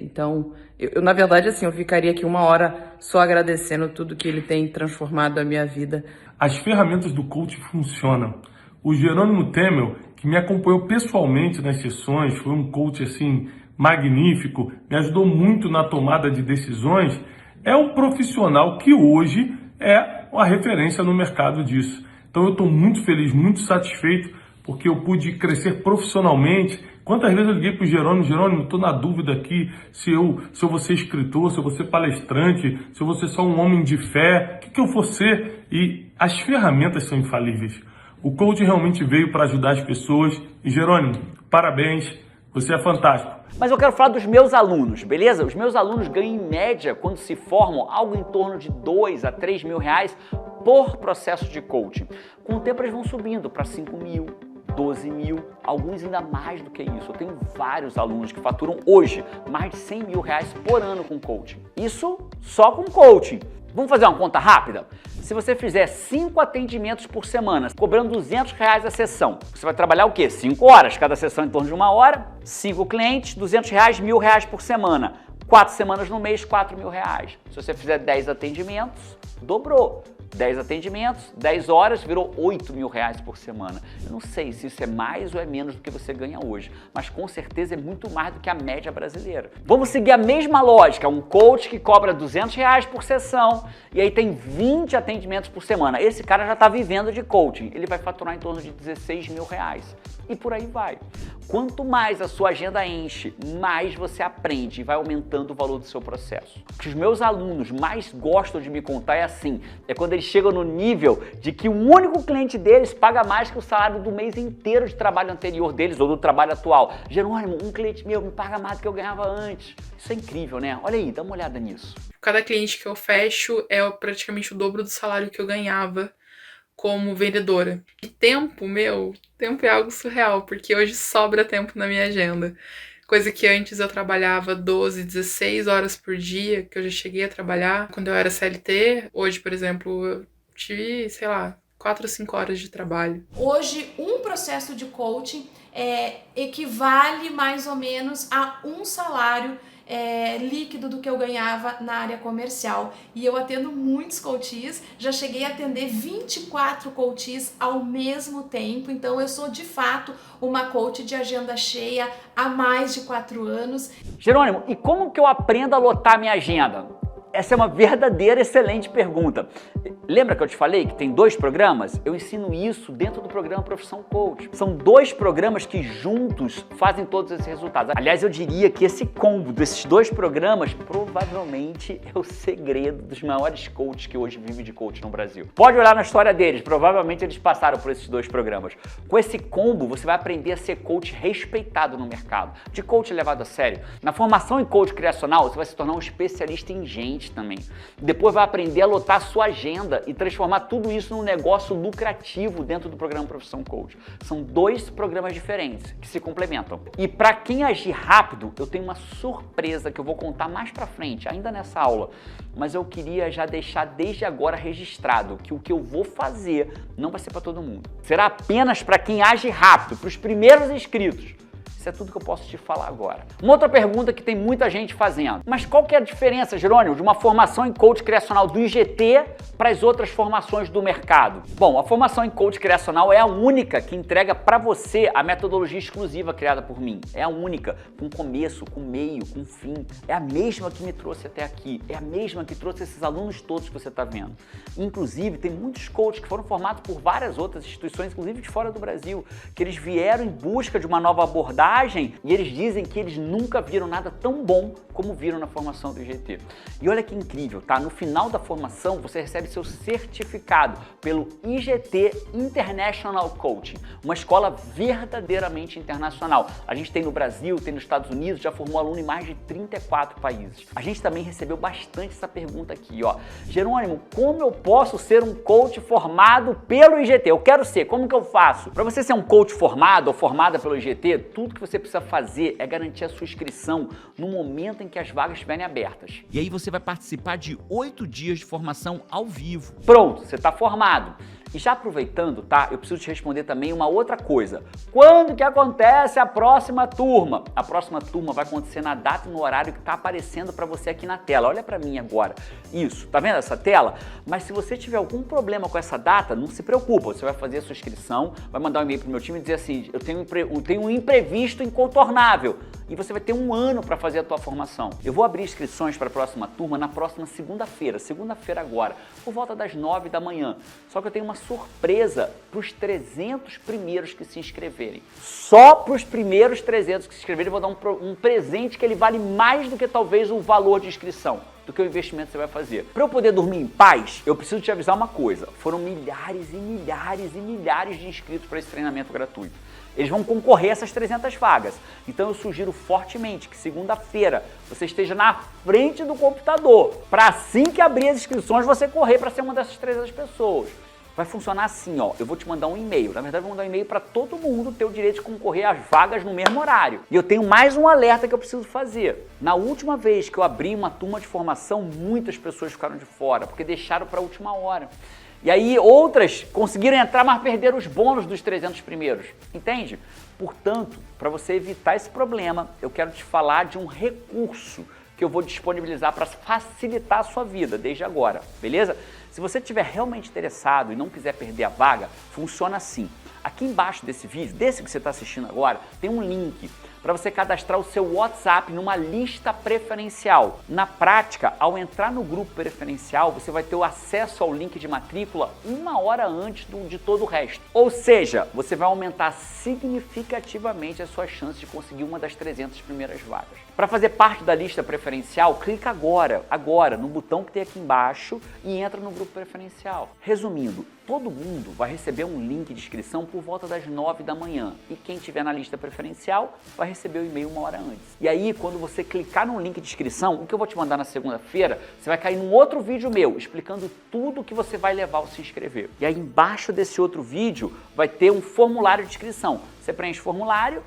Então, eu na verdade, assim, eu ficaria aqui 1 hora só agradecendo tudo que ele tem transformado a minha vida. As ferramentas do coach funcionam. O Jerônimo Temel, que me acompanhou pessoalmente nas sessões, foi um coach assim magnífico, me ajudou muito na tomada de decisões, é um profissional que hoje é uma referência no mercado disso. Então eu estou muito feliz, muito satisfeito, porque eu pude crescer profissionalmente. Quantas vezes eu liguei para o Jerônimo, estou na dúvida aqui se eu vou ser escritor, se eu vou ser palestrante, se eu vou ser só um homem de fé, o que eu vou ser? E as ferramentas são infalíveis. O coach realmente veio para ajudar as pessoas. E Jerônimo, parabéns, você é fantástico. Mas eu quero falar dos meus alunos, beleza? Os meus alunos ganham em média, quando se formam, algo em torno de 2 a 3 mil reais por processo de coaching. Com o tempo eles vão subindo para 5 mil, 12 mil, alguns ainda mais do que isso. Eu tenho vários alunos que faturam hoje mais de 100 mil reais por ano com coaching. Isso só com coaching. Vamos fazer uma conta rápida? Se você fizer 5 atendimentos por semana, cobrando 200 reais a sessão, você vai trabalhar o quê? 5 horas, cada sessão em torno de 1 hora, 5 clientes, 200 reais, 1.000 reais por semana. 4 semanas no mês, 4 mil reais. Se você fizer 10 atendimentos, dobrou. 10 atendimentos, 10 horas, virou 8 mil reais por semana. Eu não sei se isso é mais ou é menos do que você ganha hoje, mas com certeza é muito mais do que a média brasileira. Vamos seguir a mesma lógica, um coach que cobra 200 reais por sessão e aí tem 20 atendimentos por semana. Esse cara já está vivendo de coaching, ele vai faturar em torno de 16 mil reais. E por aí vai. Quanto mais a sua agenda enche, mais você aprende e vai aumentando o valor do seu processo. O que os meus alunos mais gostam de me contar é assim, é quando eles chegam no nível de que o único cliente deles paga mais que o salário do mês inteiro de trabalho anterior deles ou do trabalho atual. Jerônimo, um cliente meu me paga mais do que eu ganhava antes. Isso é incrível, né? Olha aí, dá uma olhada nisso. Cada cliente que eu fecho é praticamente o dobro do salário que eu ganhava como vendedora. E tempo é algo surreal, porque hoje sobra tempo na minha agenda. Coisa que antes eu trabalhava 12, 16 horas por dia, que eu já cheguei a trabalhar. Quando eu era CLT, hoje, por exemplo, eu tive, 4 ou 5 horas de trabalho. Hoje, um processo de coaching equivale mais ou menos a um salário líquido do que eu ganhava na área comercial. E eu atendo muitos coaches, já cheguei a atender 24 coaches ao mesmo tempo, então eu sou de fato uma coach de agenda cheia há mais de 4 anos. Jerônimo, e como que eu aprendo a lotar minha agenda? Essa é uma verdadeira excelente pergunta. Lembra que eu te falei que tem 2 programas? Eu ensino isso dentro do programa Profissão Coach. São 2 programas que juntos fazem todos esses resultados. Aliás, eu diria que esse combo desses 2 programas provavelmente é o segredo dos maiores coaches que hoje vivem de coach no Brasil. Pode olhar na história deles, provavelmente eles passaram por esses 2 programas. Com esse combo, você vai aprender a ser coach respeitado no mercado, de coach levado a sério. Na formação em coach criacional, você vai se tornar um especialista em gente também. Depois vai aprender a lotar a sua agenda e transformar tudo isso num negócio lucrativo dentro do programa Profissão Coach. São 2 programas diferentes que se complementam. E para quem agir rápido, eu tenho uma surpresa que eu vou contar mais para frente, ainda nessa aula. Mas eu queria já deixar desde agora registrado que o que eu vou fazer não vai ser para todo mundo. Será apenas para quem age rápido, para os primeiros inscritos. Isso é tudo que eu posso te falar agora. Uma outra pergunta que tem muita gente fazendo. Mas qual que é a diferença, Jerônimo, de uma formação em coach criacional do IGT para as outras formações do mercado? Bom, a formação em coach criacional é a única que entrega para você a metodologia exclusiva criada por mim. É a única, com começo, com meio, com fim. É a mesma que me trouxe até aqui. É a mesma que trouxe esses alunos todos que você está vendo. Inclusive, tem muitos coaches que foram formados por várias outras instituições, inclusive de fora do Brasil, que eles vieram em busca de uma nova abordagem e eles dizem que eles nunca viram nada tão bom como viram na formação do IGT. E olha que incrível, tá? No final da formação, você recebe seu certificado pelo IGT International Coaching, uma escola verdadeiramente internacional. A gente tem no Brasil, tem nos Estados Unidos, já formou aluno em mais de 34 países. A gente também recebeu bastante essa pergunta aqui, ó. Jerônimo, como eu posso ser um coach formado pelo IGT? Eu quero ser, como que eu faço? Para você ser um coach formado ou formada pelo IGT, tudo que você precisa fazer é garantir a sua inscrição no momento em que as vagas estiverem abertas. E aí você vai participar de 8 dias de formação ao vivo. Pronto, você está formado. E já aproveitando, tá? Eu preciso te responder também uma outra coisa. Quando que acontece a próxima turma? A próxima turma vai acontecer na data e no horário que está aparecendo para você aqui na tela. Olha para mim agora. Isso, tá vendo essa tela? Mas se você tiver algum problema com essa data, não se preocupa. Você vai fazer a sua inscrição, vai mandar um e-mail pro meu time e dizer assim, eu tenho um imprevisto incontornável. E você vai ter 1 ano para fazer a tua formação. Eu vou abrir inscrições para a próxima turma na próxima segunda-feira agora, por volta das 9 da manhã. Só que eu tenho uma surpresa para os 300 primeiros que se inscreverem. Só para os primeiros 300 que se inscreverem eu vou dar um presente que ele vale mais do que talvez o valor de inscrição, do que o investimento que você vai fazer. Para eu poder dormir em paz, eu preciso te avisar uma coisa. Foram milhares e milhares e milhares de inscritos para esse treinamento gratuito. Eles vão concorrer a essas 300 vagas. Então eu sugiro fortemente que segunda-feira você esteja na frente do computador, para assim que abrir as inscrições você correr para ser uma dessas 300 pessoas. Vai funcionar assim, ó, eu vou te mandar um e-mail. Na verdade, eu vou mandar um e-mail para todo mundo ter o direito de concorrer às vagas no mesmo horário. E eu tenho mais um alerta que eu preciso fazer. Na última vez que eu abri uma turma de formação, muitas pessoas ficaram de fora, porque deixaram para a última hora. E aí outras conseguiram entrar, mas perderam os bônus dos 300 primeiros. Entende? Portanto, para você evitar esse problema, eu quero te falar de um recurso que eu vou disponibilizar para facilitar a sua vida desde agora, beleza? Se você estiver realmente interessado e não quiser perder a vaga, funciona assim. Aqui embaixo desse vídeo, desse que você está assistindo agora, tem um link para você cadastrar o seu WhatsApp numa lista preferencial. Na prática, ao entrar no grupo preferencial, você vai ter o acesso ao link de matrícula 1 hora antes de todo o resto. Ou seja, você vai aumentar significativamente as suas chances de conseguir uma das 300 primeiras vagas. Para fazer parte da lista preferencial, clica agora, no botão que tem aqui embaixo e entra no grupo preferencial. Resumindo, todo mundo vai receber um link de inscrição por volta das 9 da manhã e quem estiver na lista preferencial vai receber o e-mail 1 hora antes. E aí, quando você clicar no link de inscrição, o que eu vou te mandar na segunda-feira, você vai cair num outro vídeo meu explicando tudo que você vai levar ao se inscrever. E aí, embaixo desse outro vídeo, vai ter um formulário de inscrição. Você preenche o formulário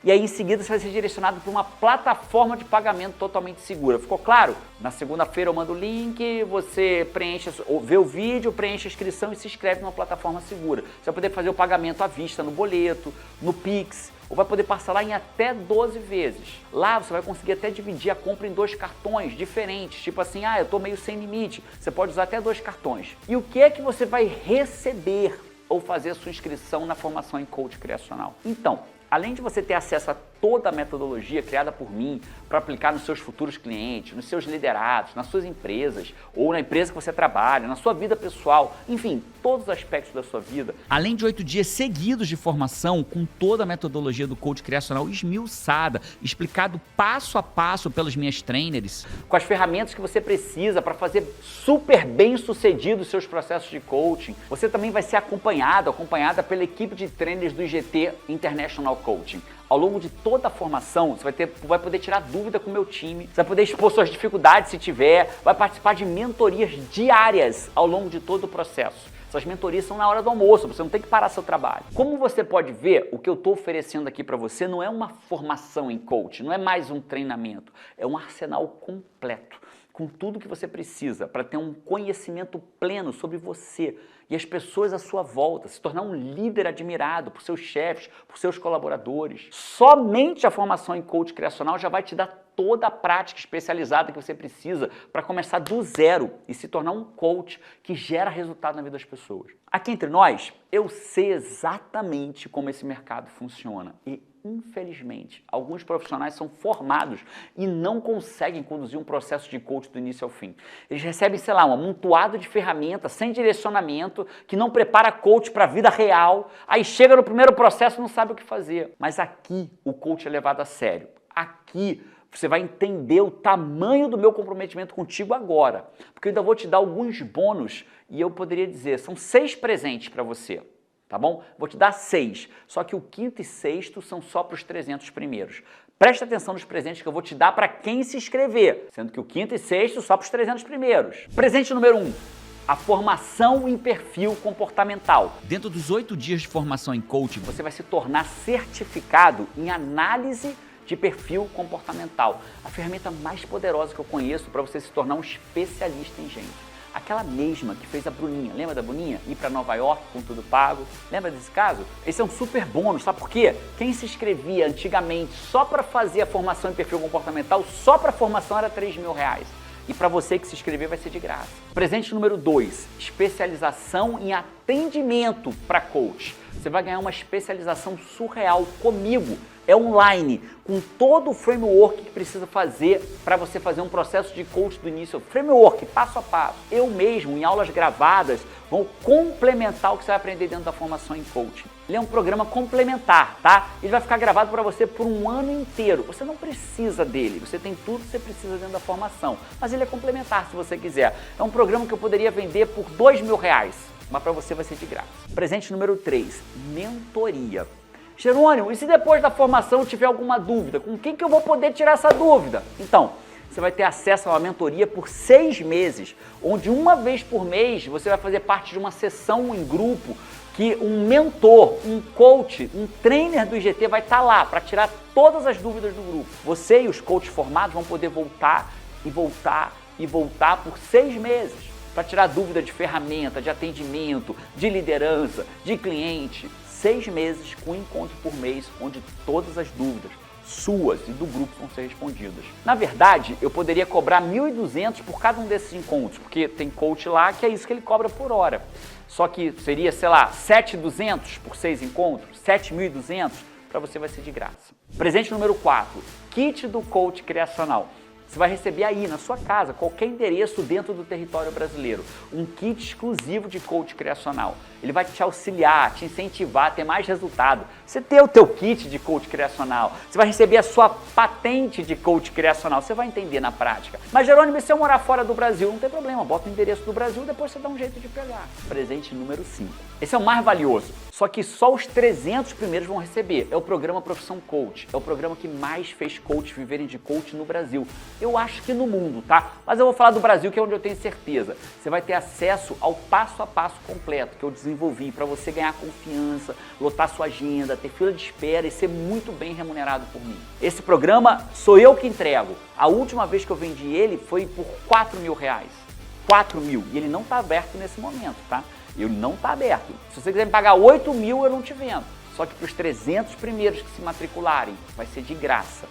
e aí, em seguida, você vai ser direcionado para uma plataforma de pagamento totalmente segura. Ficou claro? Na segunda-feira eu mando o link, você preenche, vê o vídeo, preenche a inscrição e se inscreve numa plataforma segura. Você vai poder fazer o pagamento à vista no boleto, no Pix, ou vai poder parcelar em até 12 vezes. Lá você vai conseguir até dividir a compra em 2 cartões diferentes, tipo assim, eu estou meio sem limite. Você pode usar até 2 cartões. E o que é que você vai receber ou fazer a sua inscrição na formação em coach criacional? Então, além de você ter acesso a toda a metodologia criada por mim para aplicar nos seus futuros clientes, nos seus liderados, nas suas empresas ou na empresa que você trabalha, na sua vida pessoal, enfim, todos os aspectos da sua vida. Além de 8 dias seguidos de formação com toda a metodologia do coach criacional esmiuçada, explicado passo a passo pelas minhas trainers, Com as ferramentas que você precisa para fazer super bem sucedido os seus processos de coaching. Você também vai ser acompanhada pela equipe de trainers do IGT International Coaching. Ao longo de toda a formação, você vai poder tirar dúvida com o meu time, você vai poder expor suas dificuldades se tiver, vai participar de mentorias diárias ao longo de todo o processo. Essas mentorias são na hora do almoço, você não tem que parar seu trabalho. Como você pode ver, o que eu estou oferecendo aqui para você não é uma formação em coaching, não é mais um treinamento, é um arsenal completo, com tudo que você precisa para ter um conhecimento pleno sobre você e as pessoas à sua volta, se tornar um líder admirado por seus chefes, por seus colaboradores. Somente a formação em coach criacional já vai te dar toda a prática especializada que você precisa para começar do zero e se tornar um coach que gera resultado na vida das pessoas. Aqui entre nós, eu sei exatamente como esse mercado funciona e, infelizmente, alguns profissionais são formados e não conseguem conduzir um processo de coach do início ao fim. Eles recebem, sei lá, um amontoado de ferramentas sem direcionamento, que não prepara coach para a vida real, aí chega no primeiro processo e não sabe o que fazer. Mas aqui o coach é levado a sério. Aqui você vai entender o tamanho do meu comprometimento contigo agora, porque eu ainda vou te dar alguns bônus e eu poderia dizer, são 6 presentes para você. Tá bom? Vou te dar 6, só que o 5º e 6º são só para os 300 primeiros. Presta atenção nos presentes que eu vou te dar para quem se inscrever, sendo que o 5º e 6º só para os 300 primeiros. Presente número 1, a formação em perfil comportamental. dentro dos 8 dias de formação em coaching, Você vai se tornar certificado em análise de perfil comportamental. A ferramenta mais poderosa que eu conheço para você se tornar um especialista em gente. Aquela mesma que fez a Bruninha, lembra da Bruninha? Ir para Nova York com tudo pago. Lembra desse caso? Esse é um super bônus, sabe por quê? Quem se inscrevia antigamente só para fazer a formação em perfil comportamental, só para a formação era R$3.000. E para você que se inscrever vai ser de graça. Presente número 2, especialização em atendimento para coach. Você vai ganhar uma especialização surreal comigo. É online, com todo o framework que precisa fazer para você fazer um processo de coach do início. Framework, passo a passo. Eu mesmo, em aulas gravadas, vou complementar o que você vai aprender dentro da formação em coaching. Ele é um programa complementar, tá? Ele vai ficar gravado para você por um ano inteiro. Você não precisa dele, você tem tudo que você precisa dentro da formação. Mas ele é complementar se você quiser. É um programa que eu poderia vender por R$2.000, mas para você vai ser de graça. Presente número 3, mentoria. Jerônimo, e se depois da formação eu tiver alguma dúvida, com quem que eu vou poder tirar essa dúvida? Então, você vai ter acesso a uma mentoria por 6 meses, onde uma vez por mês você vai fazer parte de uma sessão em grupo que um mentor, um coach, um trainer do IGT vai estar lá para tirar todas as dúvidas do grupo. Você e os coaches formados vão poder voltar e voltar e voltar por 6 meses para tirar dúvida de ferramenta, de atendimento, de liderança, de cliente. 6 meses com um encontro por mês, onde todas as dúvidas suas e do grupo vão ser respondidas. Na verdade, eu poderia cobrar R$1.200 por cada um desses encontros, porque tem coach lá que é isso que ele cobra por hora. Só que seria, sei lá, R$7.200 por 6 encontros, R$7.200, para você vai ser de graça. Presente número 4, kit do coach criacional. Você vai receber aí na sua casa, qualquer endereço dentro do território brasileiro, um kit exclusivo de coach criacional. Ele vai te auxiliar, te incentivar a ter mais resultado. Você ter o teu kit de coach criacional, você vai receber a sua patente de coach criacional, você vai entender na prática. Mas Jerônimo, se eu morar fora do Brasil, não tem problema, bota o endereço do Brasil e depois você dá um jeito de pegar. Presente número 5. Esse é o mais valioso, só que só os 300 primeiros vão receber. É o programa Profissão Coach, é o programa que mais fez coach viverem de coach no Brasil. Eu acho que no mundo, tá? Mas eu vou falar do Brasil, que é onde eu tenho certeza. Você vai ter acesso ao passo a passo completo que eu desenvolvi para você ganhar confiança, lotar sua agenda, ter fila de espera e ser muito bem remunerado por mim. Esse programa sou eu que entrego. A última vez que eu vendi ele foi por R$4.000. R$4.000. E ele não está aberto nesse momento, tá? Ele não está aberto. Se você quiser me pagar R$8.000, eu não te vendo. Só que para os 300 primeiros que se matricularem, vai ser de graça.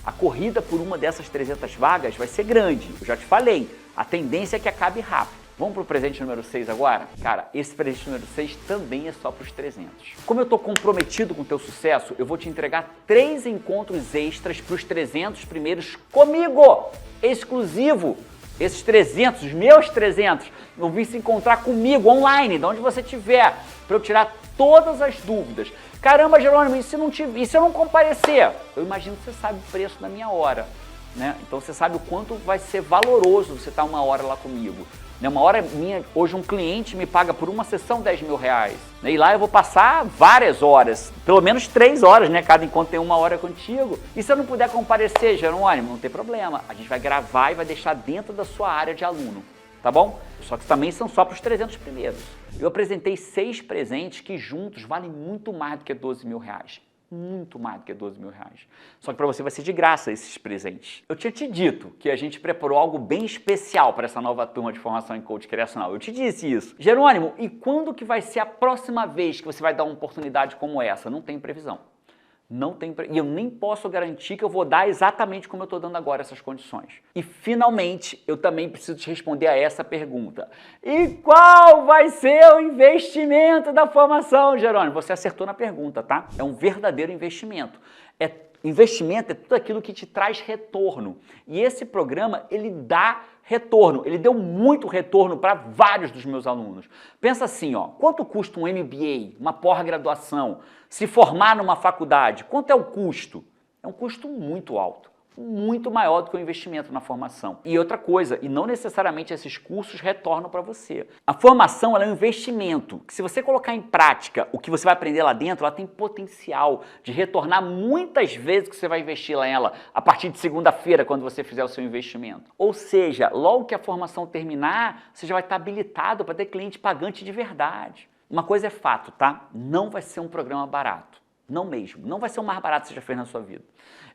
A corrida por uma dessas 300 vagas vai ser grande. Eu já te falei, a tendência é que acabe rápido. Vamos pro presente número 6 agora? Cara, esse presente número 6 também é só pros 300. Como eu tô comprometido com o teu sucesso, eu vou te entregar 3 encontros extras pros 300 primeiros comigo, exclusivo. Esses 300, os meus 300, vão vir se encontrar comigo online, de onde você estiver, para eu tirar todas as dúvidas. Caramba, Jerônimo, e se eu não comparecer? Eu imagino que você sabe o preço da minha hora, né? Então você sabe o quanto vai ser valoroso você estar 1 hora lá comigo. Uma hora minha, hoje um cliente me paga por uma sessão 10 mil reais. E lá eu vou passar várias horas, pelo menos 3 horas, né? Cada encontro tem 1 hora contigo. E se eu não puder comparecer, Jerônimo, não tem problema. A gente vai gravar e vai deixar dentro da sua área de aluno, tá bom? Só que também são só para os 300 primeiros. Eu apresentei 6 presentes que juntos valem muito mais do que 12 mil reais. Muito mais do que 12 mil reais. Só que para você vai ser de graça esses presentes. Eu tinha te dito que a gente preparou algo bem especial para essa nova turma de formação em coach criacional. Eu te disse isso. Jerônimo, e quando que vai ser a próxima vez que você vai dar uma oportunidade como essa? Não tem previsão. E eu nem posso garantir que eu vou dar exatamente como eu estou dando agora essas condições. E finalmente, eu também preciso te responder a essa pergunta. E qual vai ser o investimento da formação, Jerônimo? Você acertou na pergunta, tá? É um verdadeiro investimento. Investimento é tudo aquilo que te traz retorno. E esse programa, ele dá retorno. Ele deu muito retorno para vários dos meus alunos. Pensa assim, ó, quanto custa um MBA, uma pós-graduação, se formar numa faculdade? Quanto é o custo? É um custo muito alto. Muito maior do que o investimento na formação. E outra coisa, e não necessariamente esses cursos retornam para você. A formação ela é um investimento, que se você colocar em prática o que você vai aprender lá dentro, ela tem potencial de retornar muitas vezes que você vai investir nela a partir de segunda-feira, quando você fizer o seu investimento. Ou seja, logo que a formação terminar, você já vai estar habilitado para ter cliente pagante de verdade. Uma coisa é fato, tá? Não vai ser um programa barato. Não mesmo. Não vai ser o mais barato que você já fez na sua vida.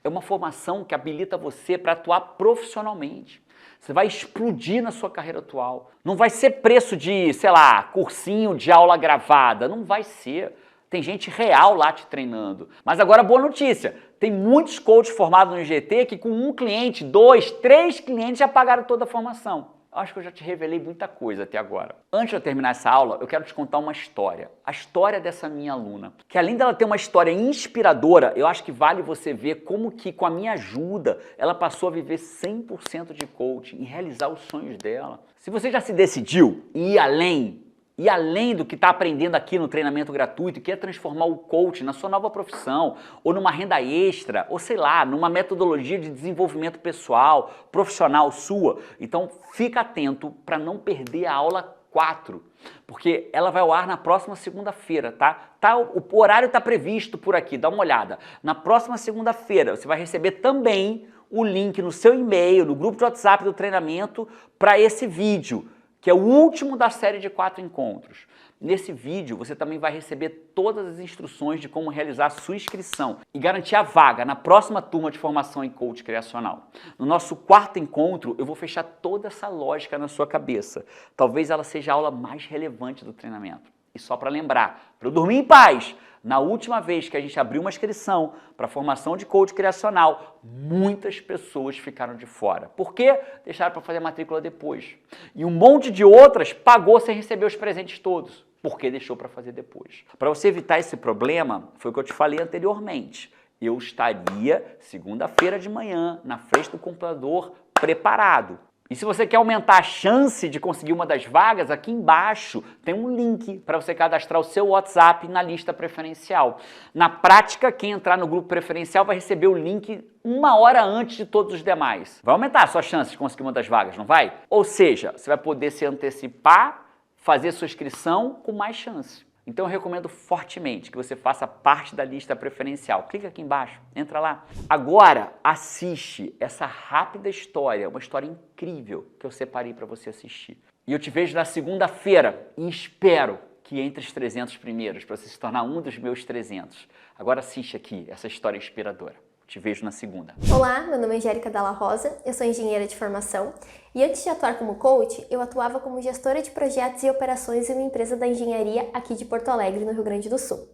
É uma formação que habilita você para atuar profissionalmente. Você vai explodir na sua carreira atual. Não vai ser preço de, sei lá, cursinho de aula gravada. Não vai ser. Tem gente real lá te treinando. Mas agora, boa notícia. Tem muitos coaches formados no IGT que com 1 cliente, 2, 3 clientes já pagaram toda a formação. Acho que eu já te revelei muita coisa até agora. Antes de eu terminar essa aula, eu quero te contar uma história. A história dessa minha aluna. Que além dela ter uma história inspiradora, eu acho que vale você ver como que com a minha ajuda, ela passou a viver 100% de coaching e realizar os sonhos dela. Se você já se decidiu em ir além do que está aprendendo aqui no treinamento gratuito e quer transformar o coaching na sua nova profissão, ou numa renda extra, ou sei lá, numa metodologia de desenvolvimento pessoal, profissional sua, então fica atento para não perder a aula 4, porque ela vai ao ar na próxima segunda-feira, tá? O horário está previsto por aqui, dá uma olhada. Na próxima segunda-feira você vai receber também o link no seu e-mail, no grupo de WhatsApp do treinamento, para esse vídeo, que é o último da série de 4 encontros. Nesse vídeo, você também vai receber todas as instruções de como realizar a sua inscrição e garantir a vaga na próxima turma de formação em coach criacional. No nosso 4º encontro, eu vou fechar toda essa lógica na sua cabeça. Talvez ela seja a aula mais relevante do treinamento. E só para lembrar, para eu dormir em paz, na última vez que a gente abriu uma inscrição para a formação de coach criacional, muitas pessoas ficaram de fora. Por quê? Deixaram para fazer a matrícula depois. E um monte de outras pagou sem receber os presentes todos, porque deixou para fazer depois. Para você evitar esse problema, foi o que eu te falei anteriormente. Eu estaria segunda-feira de manhã na frente do computador preparado. E se você quer aumentar a chance de conseguir uma das vagas, aqui embaixo tem um link para você cadastrar o seu WhatsApp na lista preferencial. Na prática, quem entrar no grupo preferencial vai receber o link 1 hora antes de todos os demais. Vai aumentar a sua chance de conseguir uma das vagas, não vai? Ou seja, você vai poder se antecipar, fazer sua inscrição com mais chance. Então eu recomendo fortemente que você faça parte da lista preferencial. Clica aqui embaixo, entra lá. Agora assiste essa rápida história, uma história incrível que eu separei para você assistir. E eu te vejo na segunda-feira e espero que entre os 300 primeiros, para você se tornar um dos meus 300. Agora assiste aqui essa história inspiradora. Te vejo na segunda. Olá, meu nome é Angélica Dalla Rosa, eu sou engenheira de formação e antes de atuar como coach, eu atuava como gestora de projetos e operações em uma empresa da engenharia aqui de Porto Alegre, no Rio Grande do Sul.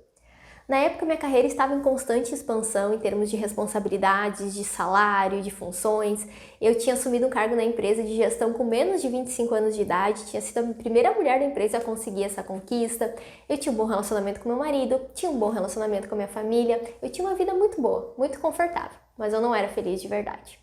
Na época, minha carreira estava em constante expansão em termos de responsabilidades, de salário, de funções. Eu tinha assumido um cargo na empresa de gestão com menos de 25 anos de idade, tinha sido a primeira mulher da empresa a conseguir essa conquista. Eu tinha um bom relacionamento com meu marido, tinha um bom relacionamento com a minha família, eu tinha uma vida muito boa, muito confortável, mas eu não era feliz de verdade.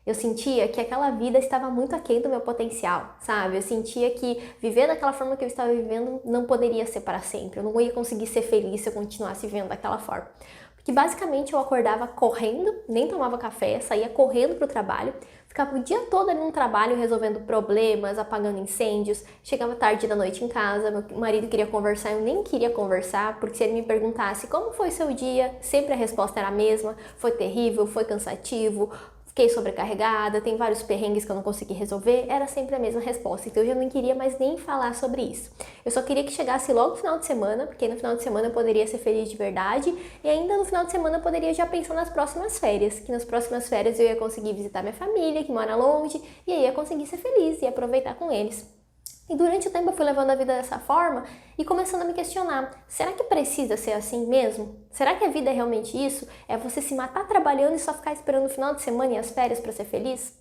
Eu sentia que aquela vida estava muito aquém do meu potencial, sabe? Eu sentia que viver daquela forma que eu estava vivendo não poderia ser para sempre. Eu não ia conseguir ser feliz se eu continuasse vivendo daquela forma. Porque basicamente eu acordava correndo, nem tomava café, saía correndo para o trabalho, ficava o dia todo ali no trabalho resolvendo problemas, apagando incêndios, chegava tarde da noite em casa, meu marido queria conversar, eu nem queria conversar, porque se ele me perguntasse como foi seu dia, sempre a resposta era a mesma, foi terrível, foi cansativo, fiquei sobrecarregada, tem vários perrengues que eu não consegui resolver, era sempre a mesma resposta. Então eu já não queria mais nem falar sobre isso. Eu só queria que chegasse logo no final de semana, porque no final de semana eu poderia ser feliz de verdade e ainda no final de semana eu poderia já pensar nas próximas férias, que nas próximas férias eu ia conseguir visitar minha família, que mora longe, e aí ia conseguir ser feliz e aproveitar com eles. E durante o tempo eu fui levando a vida dessa forma e começando a me questionar, será que precisa ser assim mesmo? Será que a vida é realmente isso? É você se matar trabalhando e só ficar esperando o final de semana e as férias para ser feliz?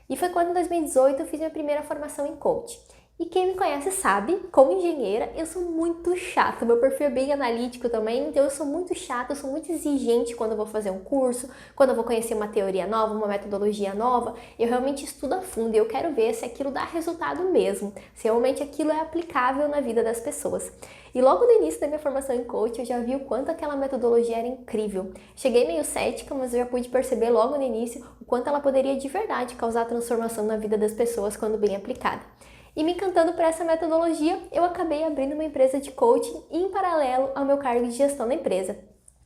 E foi quando em 2018 eu fiz minha primeira formação em coach. E quem me conhece sabe, como engenheira, eu sou muito chata. Meu perfil é bem analítico também, então eu sou muito chata, eu sou muito exigente quando eu vou fazer um curso, quando eu vou conhecer uma teoria nova, uma metodologia nova. Eu realmente estudo a fundo e eu quero ver se aquilo dá resultado mesmo, se realmente aquilo é aplicável na vida das pessoas. E logo no início da minha formação em coach, eu já vi o quanto aquela metodologia era incrível. Cheguei meio cética, mas eu já pude perceber logo no início o quanto ela poderia de verdade causar transformação na vida das pessoas quando bem aplicada. E me encantando por essa metodologia, eu acabei abrindo uma empresa de coaching em paralelo ao meu cargo de gestão da empresa.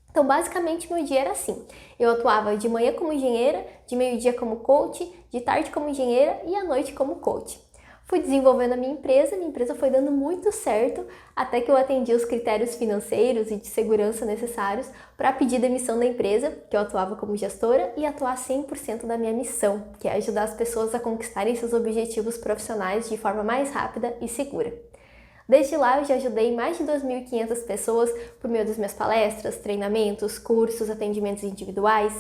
Então, basicamente, meu dia era assim. Eu atuava de manhã como engenheira, de meio-dia como coach, de tarde como engenheira e à noite como coach. Fui desenvolvendo a minha empresa foi dando muito certo, até que eu atendi os critérios financeiros e de segurança necessários para pedir demissão da empresa, que eu atuava como gestora, e atuar 100% da minha missão, que é ajudar as pessoas a conquistarem seus objetivos profissionais de forma mais rápida e segura. Desde lá, eu já ajudei mais de 2.500 pessoas por meio das minhas palestras, treinamentos, cursos, atendimentos individuais.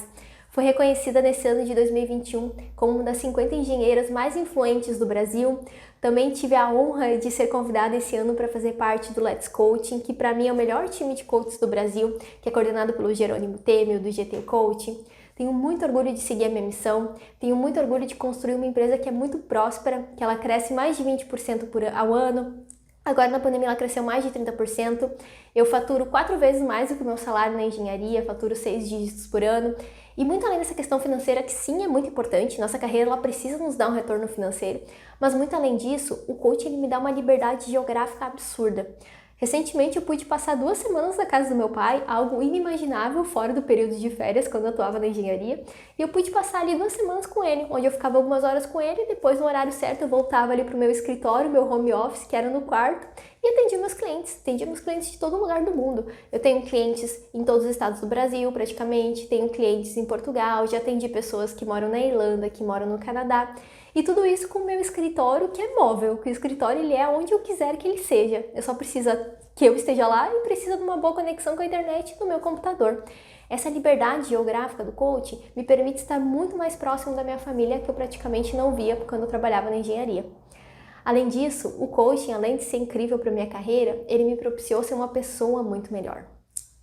Fui reconhecida nesse ano de 2021 como uma das 50 engenheiras mais influentes do Brasil. Também tive a honra de ser convidada esse ano para fazer parte do Let's Coaching, que para mim é o melhor time de coaches do Brasil, que é coordenado pelo Jerônimo Temel, do GT Coaching. Tenho muito orgulho de seguir a minha missão, tenho muito orgulho de construir uma empresa que é muito próspera, que ela cresce mais de 20% ao ano. Agora na pandemia ela cresceu mais de 30%. Eu faturo 4 vezes mais do que o meu salário na engenharia, faturo 6 dígitos por ano. E muito além dessa questão financeira, que sim é muito importante, nossa carreira ela precisa nos dar um retorno financeiro, mas muito além disso, o coaching ele me dá uma liberdade geográfica absurda. Recentemente eu pude passar 2 semanas na casa do meu pai, algo inimaginável fora do período de férias, quando eu atuava na engenharia, e eu pude passar ali 2 semanas com ele, onde eu ficava algumas horas com ele, e depois no horário certo eu voltava ali pro meu escritório, meu home office, que era no quarto, e atendia meus clientes de todo lugar do mundo. Eu tenho clientes em todos os estados do Brasil, praticamente, tenho clientes em Portugal, já atendi pessoas que moram na Irlanda, que moram no Canadá, e tudo isso com o meu escritório, que é móvel, que o escritório ele é onde eu quiser que ele seja. Eu só preciso que eu esteja lá e precisa de uma boa conexão com a internet no meu computador. Essa liberdade geográfica do coaching me permite estar muito mais próximo da minha família, que eu praticamente não via quando eu trabalhava na engenharia. Além disso, o coaching, além de ser incrível para minha carreira, ele me propiciou ser uma pessoa muito melhor.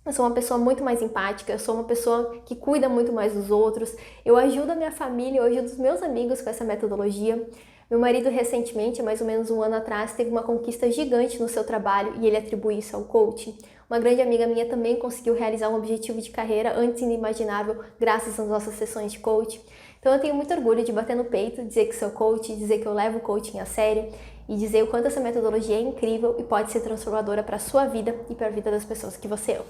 Eu sou uma pessoa muito mais empática, eu sou uma pessoa que cuida muito mais dos outros, eu ajudo a minha família, eu ajudo os meus amigos com essa metodologia. Meu marido recentemente, há mais ou menos 1 ano atrás, teve uma conquista gigante no seu trabalho e ele atribui isso ao coaching. Uma grande amiga minha também conseguiu realizar um objetivo de carreira antes inimaginável graças às nossas sessões de coaching. Então eu tenho muito orgulho de bater no peito, dizer que sou coach, dizer que eu levo o coaching a sério e dizer o quanto essa metodologia é incrível e pode ser transformadora para a sua vida e para a vida das pessoas que você ama.